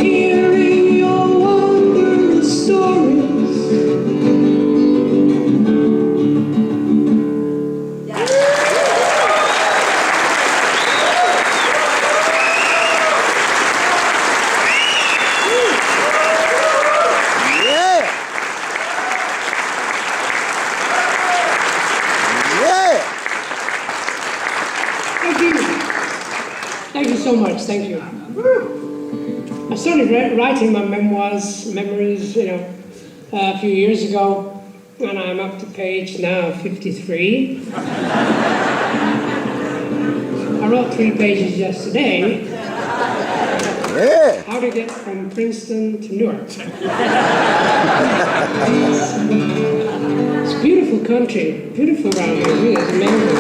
Hearing your wondrous stories. Yeah. Yeah. Thank you. Thank you so much. Thank you. I started writing my memories, a few years ago, and I'm up to page now 53. I wrote 3 pages yesterday. Yeah. How to get from Princeton to Newark. It's a beautiful country, beautiful around here, really, it's amazing.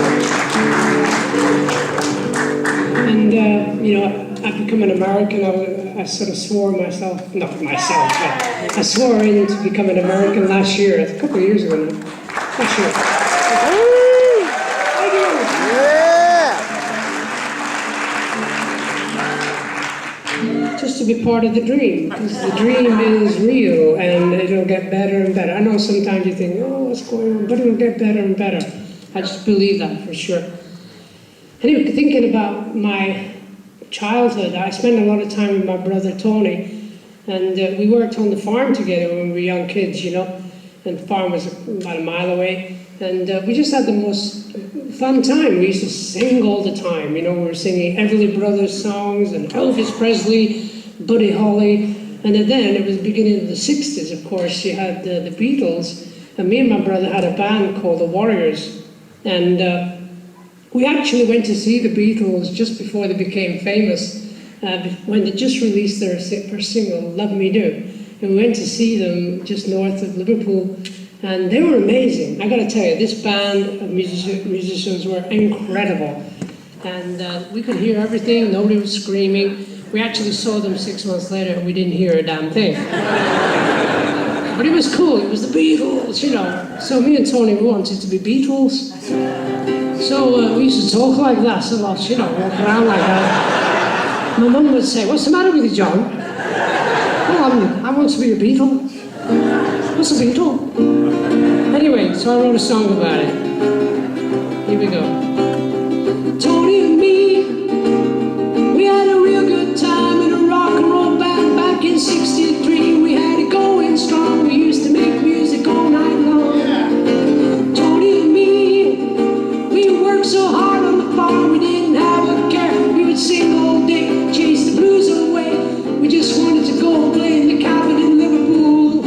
And, I've become an American. I sort of swore myself, not myself, but I swore in to become an American last year, a couple of years ago now. Last year. Thank you. Yeah. Just to be part of the dream, because the dream is real and it'll get better and better. I know sometimes you think, oh, what's going on, but it'll get better and better. I just believe that for sure. Anyway, thinking about my childhood, I spent a lot of time with my brother Tony, and we worked on the farm together when we were young kids, and the farm was about a mile away, and we just had the most fun time. We used to sing all the time, we were singing Everly Brothers songs and Elvis Presley, Buddy Holly, and then it was the beginning of the 60s, of course. You had the Beatles, and me and my brother had a band called the Warriors, and we actually went to see the Beatles just before they became famous, when they just released their first single, Love Me Do. And we went to see them just north of Liverpool, and they were amazing. I gotta tell you, this band of musicians were incredible. And we could hear everything, nobody was screaming. We actually saw them 6 months later and we didn't hear a damn thing. But it was cool, it was the Beatles, So me and Tony, we wanted to be Beatles. So we used to talk like that a lot, walk around like that. My mum would say, what's the matter with you, John? Well, I want to be a Beatle. What's a Beatle? Anyway, so I wrote a song about it. Here we go. Tony and me, we had a real good time in a rock and roll band back in '63. We had it going strong, we used to make music all night long. Tony and me, we worked so hard on the farm, we didn't have a care. We would sing all day, chase the blues away. We just wanted to go play in the cabin in Liverpool.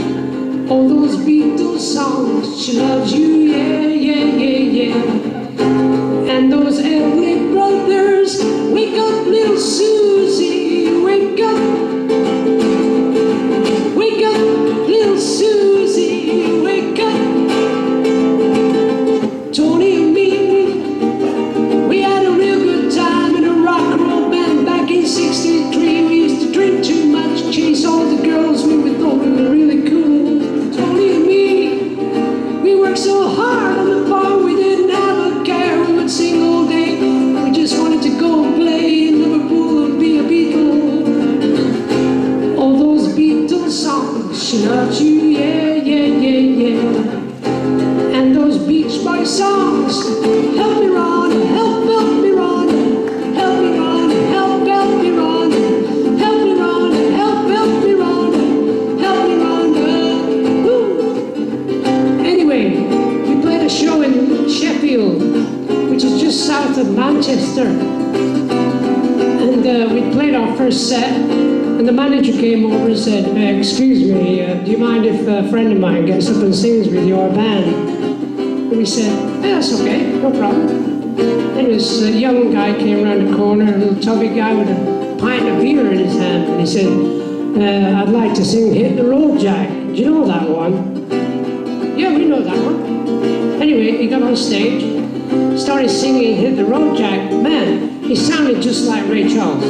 She loves you, yeah, yeah, yeah, yeah. And those Beach Boys songs, help me Rhonda, help me Rhonda, help me Rhonda, help me Rhonda, help me Rhonda, help me Rhonda, help me Rhonda. Woo. Anyway, we played a show in Sheffield, which is just south of Manchester. And we played our first set, and the manager came over and said, excuse me, do you mind if a friend of mine gets up and sings with your band? And we said, yeah, that's okay, no problem. And this young guy came around the corner, a little chubby guy with a pint of beer in his hand, and he said, I'd like to sing Hit the Road Jack. Do you know that one? Yeah, we know that one. Anyway, he got on stage, started singing Hit the Road Jack. Man, he sounded just like Ray Charles.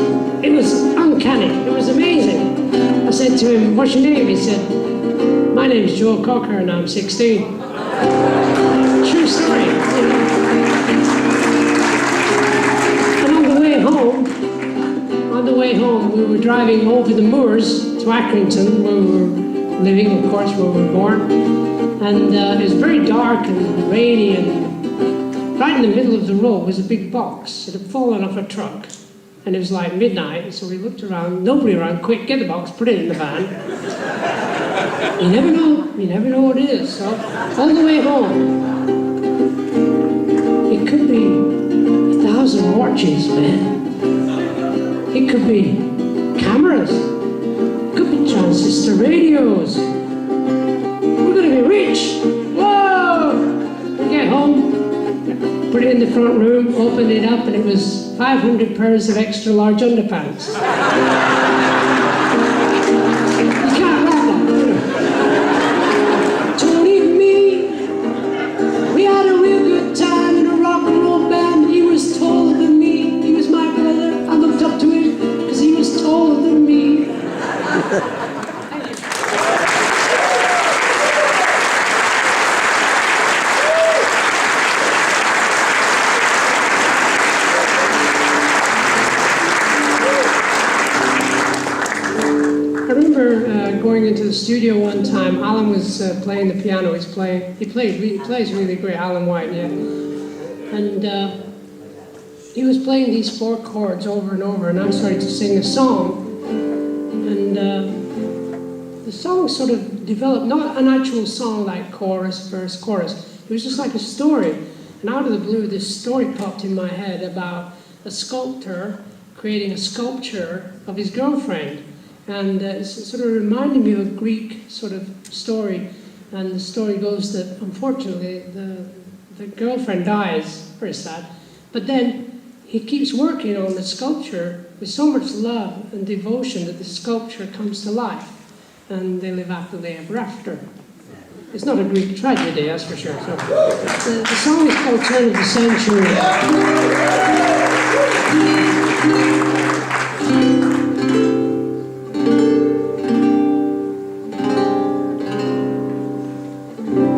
It was uncanny. It was amazing. I said to him, what's your name? He said, my name's Joe Cocker and I'm 16. True story. You know. And on the way home, we were driving over the moors to Accrington, where we were living, of course, where we were born. And it was very dark and rainy, and right in the middle of the road was a big box. It had fallen off a truck, and it was like midnight, so we looked around, nobody around, quick, get the box, put it in the van. You never know what it is. So, all the way home, it could be 1,000 watches, man. It could be cameras, it could be transistor radios. We're gonna be rich, whoa! We get home, put it in the front room, opened it up, and it was 500 pairs of extra large underpants. You can't write that, you know. Tony and me, we had a real good time in a rock and roll band. He was taller than me. He was my brother. I looked up to him because he was taller than me. Going into the studio one time, Alan was playing the piano. He plays really great, Alan White, yeah. And he was playing these 4 chords over and over, and I started to sing a song. And the song sort of developed, not an actual song like chorus, verse, chorus. It was just like a story. And out of the blue, this story popped in my head about a sculptor creating a sculpture of his girlfriend. And it sort of reminded me of a Greek sort of story. And the story goes that, unfortunately, the girlfriend dies, very sad. But then he keeps working on the sculpture with so much love and devotion that the sculpture comes to life. And they live happily ever after. It's not a Greek tragedy, that's for sure. So, the song is called Turn of the Century.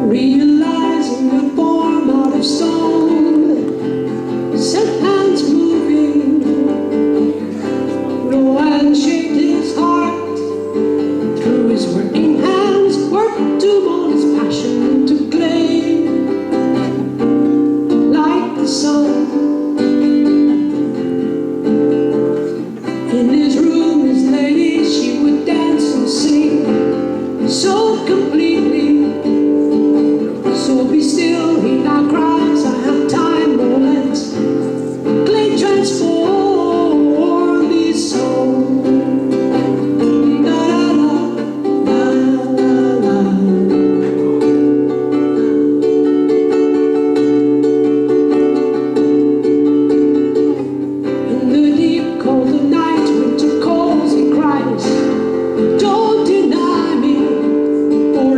Realizing we're born out of stone, set hands moving, no hand shaped his heart, through his working hands, worked to mold his passion into clay, like the sun. In his room, his lady, she would dance and sing, so completely. So be still, he now cries, I have time, moment. Clay transform his soul. In the deep cold of night, winter calls, he cries, don't deny me, for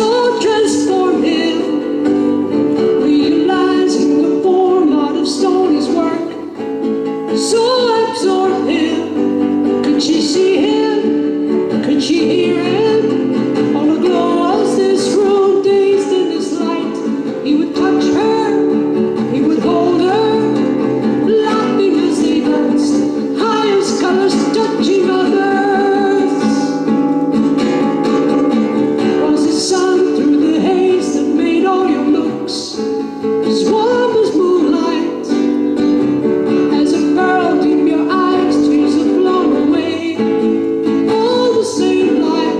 so transformed him, realizing the form out of stone his work, so absorbed him. Could she see him? Could she hear him? All aglow was this room, dazed in this light. He would touch her, he would hold her, laughing as they danced, highest colors touching others. Was the sun through the haze that made all your looks as warm as moonlight? As a pearl deep your eyes, tears have blown away, all the same light.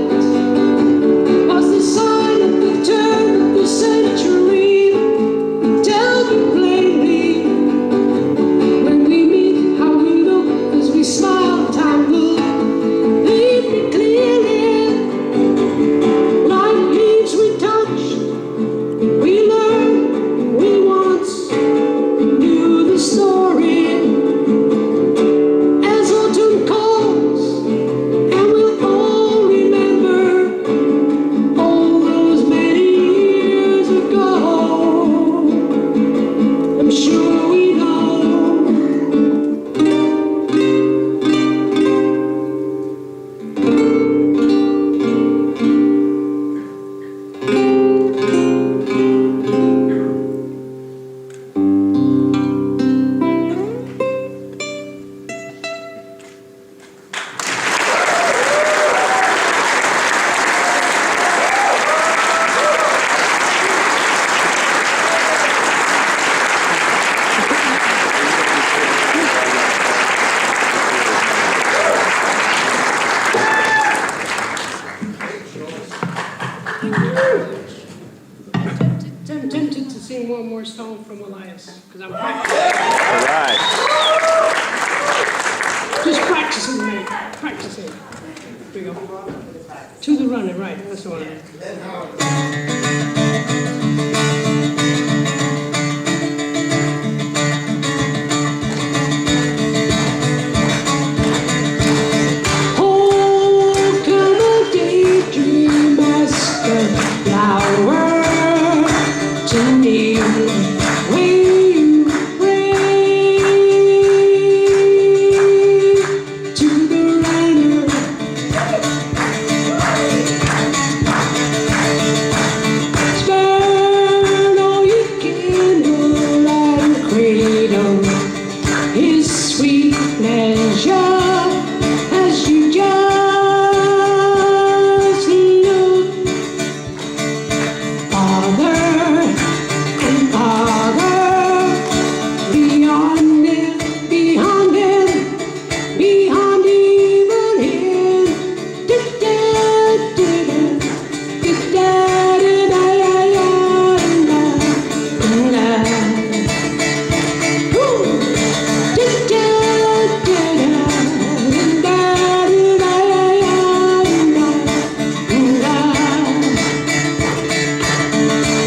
Was the sign of the turn of the century? Tell me plainly, when we meet, how we look as we smile, time will lead me clearly. Life leaves we touch, we learn, we once knew the story. As autumn calls, and we'll all remember all those many years ago. I'm sure we know. I'm tempted to sing one more song from Elias, because I'm All right. just practicing, mate. Practicing. Here we go. To the runner, right. That's the one. Oh, come a daydream as a flower to me. Will you pray to the runner? Burn all you kindle and cradle his sweet pleasure as you just look farther and farther beyond it, beyond it, beyond even him.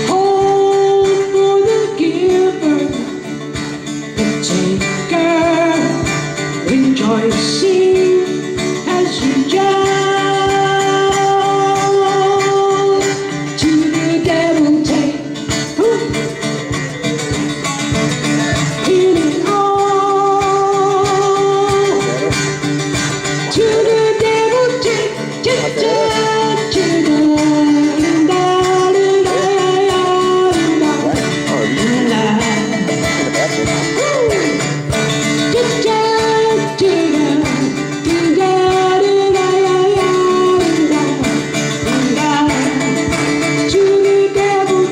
Hope for the giver, the taker, rejoicing as you just to the devil take. In it all, to the devil take. Oh, you in the bathroom.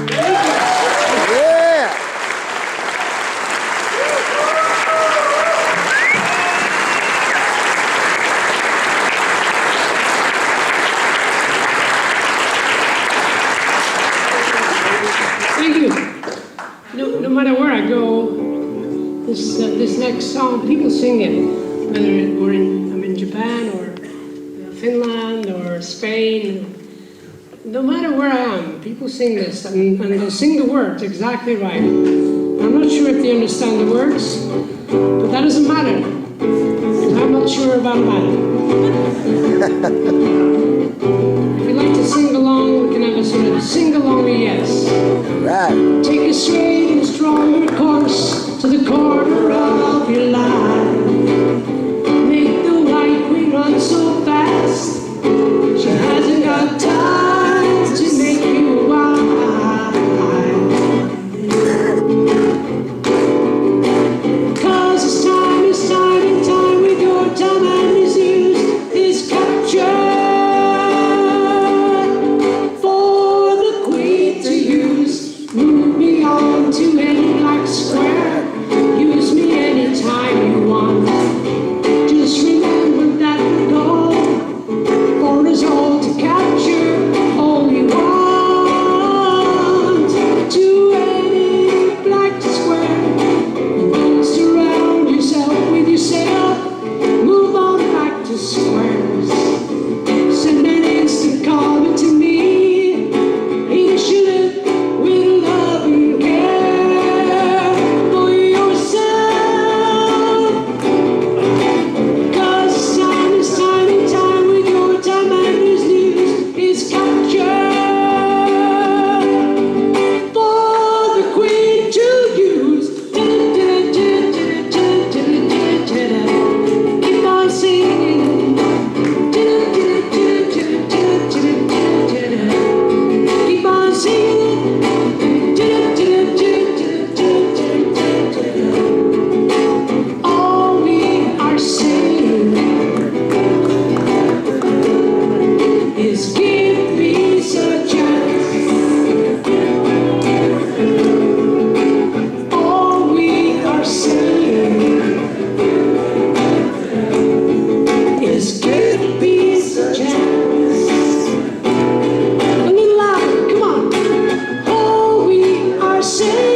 Yeah. Thank you. No matter where I go, this next song, people sing it. Whether I'm in Japan or Finland or Spain, no matter where I am, people sing this and they'll sing the words exactly right. I'm not sure if they understand the words, but that doesn't matter. I'm not sure about that. If you'd like to sing along, we can have a sort of sing-along yes. Right. Take a straight and stronger course to the corner of your life. Make the white queen run so fast. She hasn't got time to make you wild. Cause it's time and time with your time and misuse is captured for the queen to use. Move me on to any black square. Use me anytime you want. Just remember that the goal for us all to capture all we want. To any black square. Don't surround yourself with yourself. Move on back to squares. Send an instant comment to me. You should live with love and care for yourself. Cause time is time and time with your time and his news is captured for the queen to use. Keep on singing. Keep on singing. All we are saying is give peace a chance. All we are saying is give peace a chance. A little louder, come on. All we are saying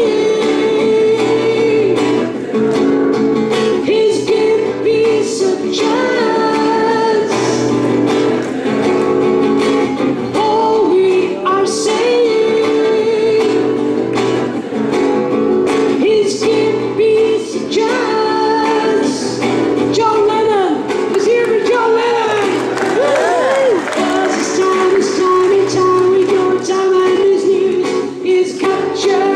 is give peace a chance. All we are saying is give peace a chance. Jon Lennon, let's hear for Jon Lennon. Cause it's time and time with your time and his news is captured.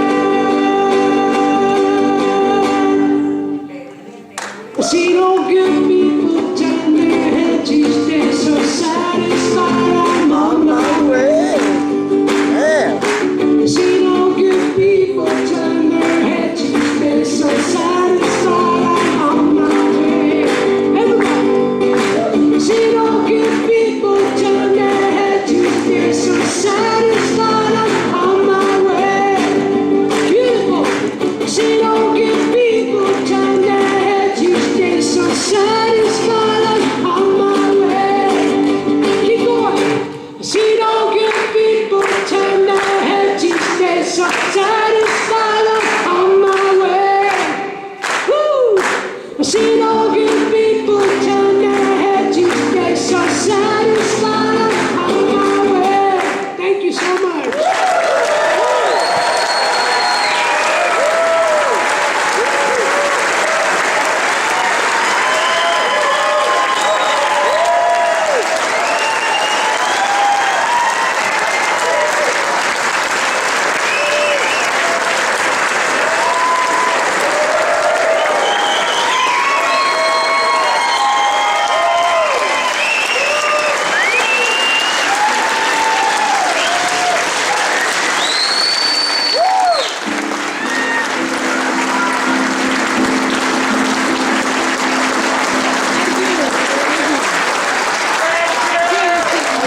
I see no good people turn their heads each day, so satisfied I'm on my way. Yeah. I see no good people turn their heads each day, so satisfied I'm on my way. Everybody! I see no good people turn their heads each day, so satisfied I'm on my way. Beautiful! I see no good people turn their heads each day, so satisfied I'm on my way. Keep going! I see no good people turn their heads each day, so satisfied I'm on my way. Woo! I see no good people turn their heads each day, so satisfied I'm on my way. Thank you so much.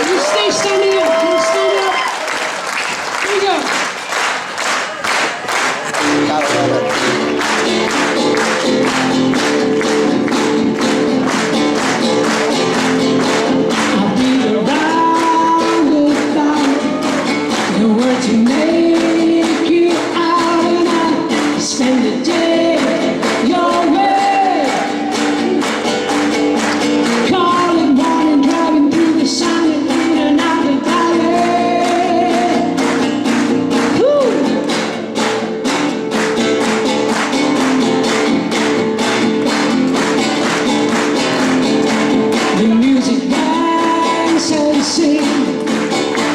You stay standing up. Can you stand up? Here you go. Gotta love it. I'll be around about the words you make you out, and I'll spend the day your way. Calling morning, driving through the silent night, and I'll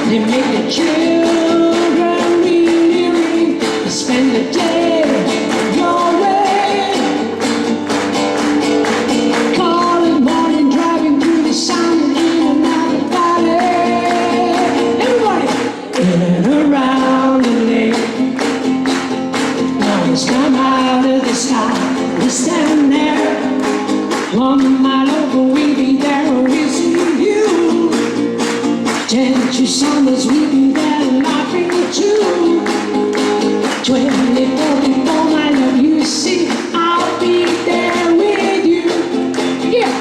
They make the children really ring. They spend the day your way. Calling morning, driving through the sun and in and out the valley. Everybody, in and around the lake. Mornings come out of the sky. We stand there. 1 mile over, we'll be there. We'll see you. 10 summers, we'll be there laughing too. 24, my love, you see, I'll be there with you. Yeah,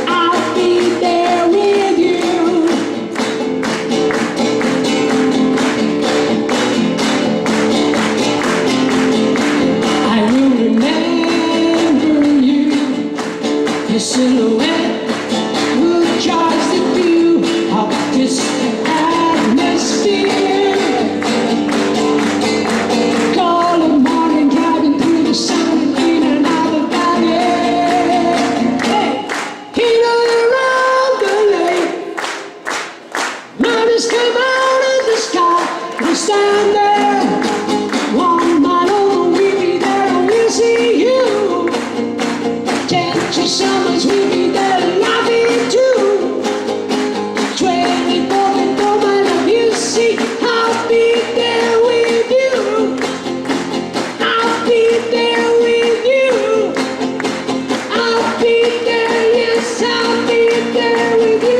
I'll be there with you. I will remember you, your silhouette will charge the view of this atmosphere. Calling morning, driving through the sun and in and out the valley. Hey, in and around the lake. Mountains come out of the sky. We stand there. 1 mile over, we'll be there and we'll see you. 10 summers, we'll be there laughing too. 24, my love, you see, I'll be there with you. I'll be there with you. I'll be there, yes, I'll be there with you.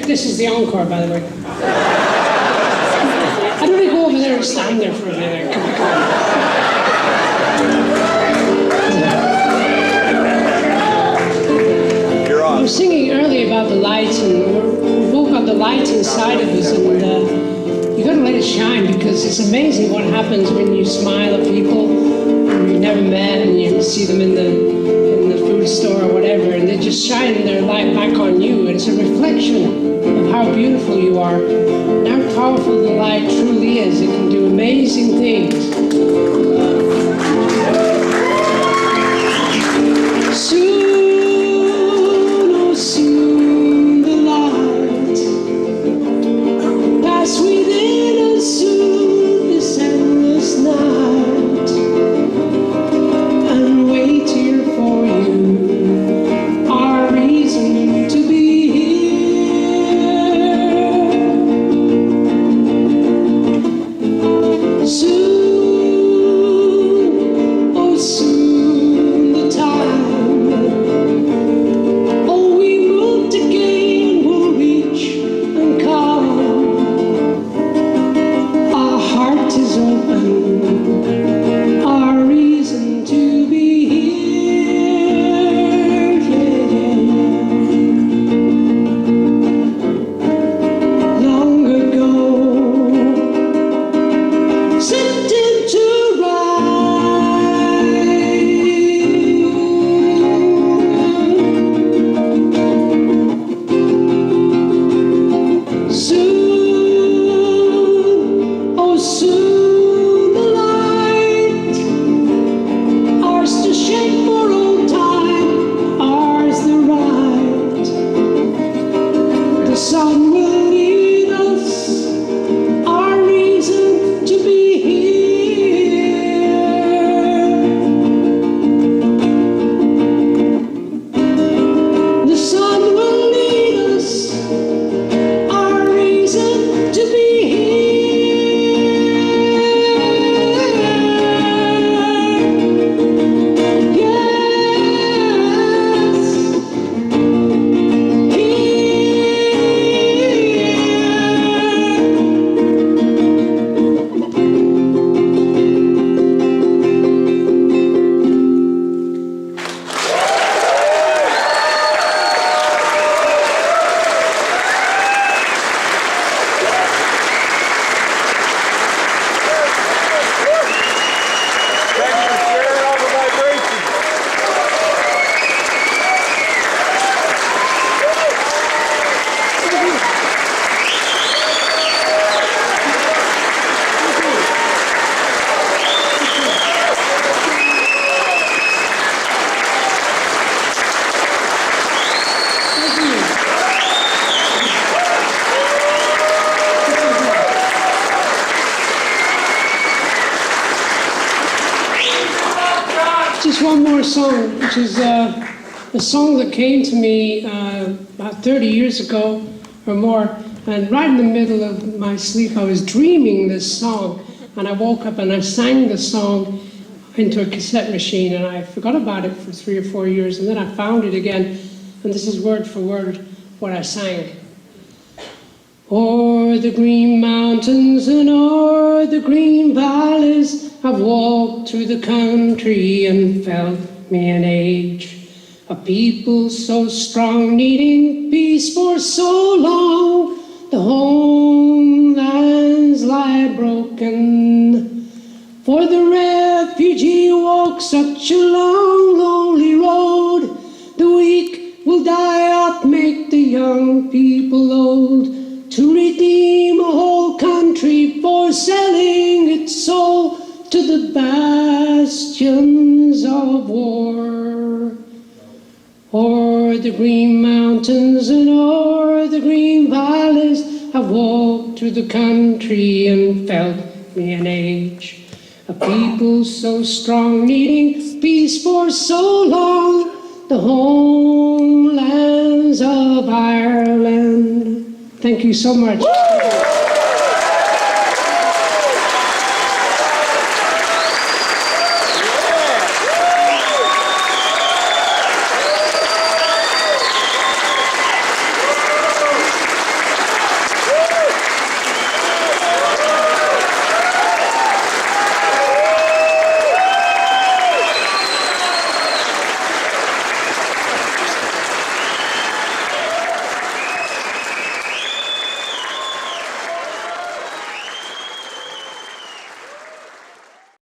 This is the encore, by the way. I don't really go over there and stand there for a minute. Come on. You're I on. was singing earlier about the light, and we both got the light inside of us, and you got to let it shine, because it's amazing what happens when you smile at people who you've never met, and you see them in the food store or whatever, and they just shine their light back on you, and it's a reflection of how beautiful you are and how powerful the light truly is. It can do amazing things. Soon, oh soon, the light pass within us, soon this endless night, and wait here for you, our reason to be here. Soon Just one more song, which is a song that came to me about 30 years ago or more. And right in the middle of my sleep, I was dreaming this song. And I woke up and I sang the song into a cassette machine. And I forgot about it for 3 or 4 years. And then I found it again. And this is word for word what I sang. O'er the green mountains and o'er the green valleys, I've walked through the country and felt me an age. A people so strong, needing peace for so long, the homelands lie broken. For the refugee walks such a long, lonely road. The weak will die out, make the young people old. To redeem a whole country for selling its soul to the bastions of war. O'er the green mountains and o'er the green valleys, I've walked through the country and felt me an age. A people so strong, needing peace for so long, the homelands of Ireland. Thank you so much.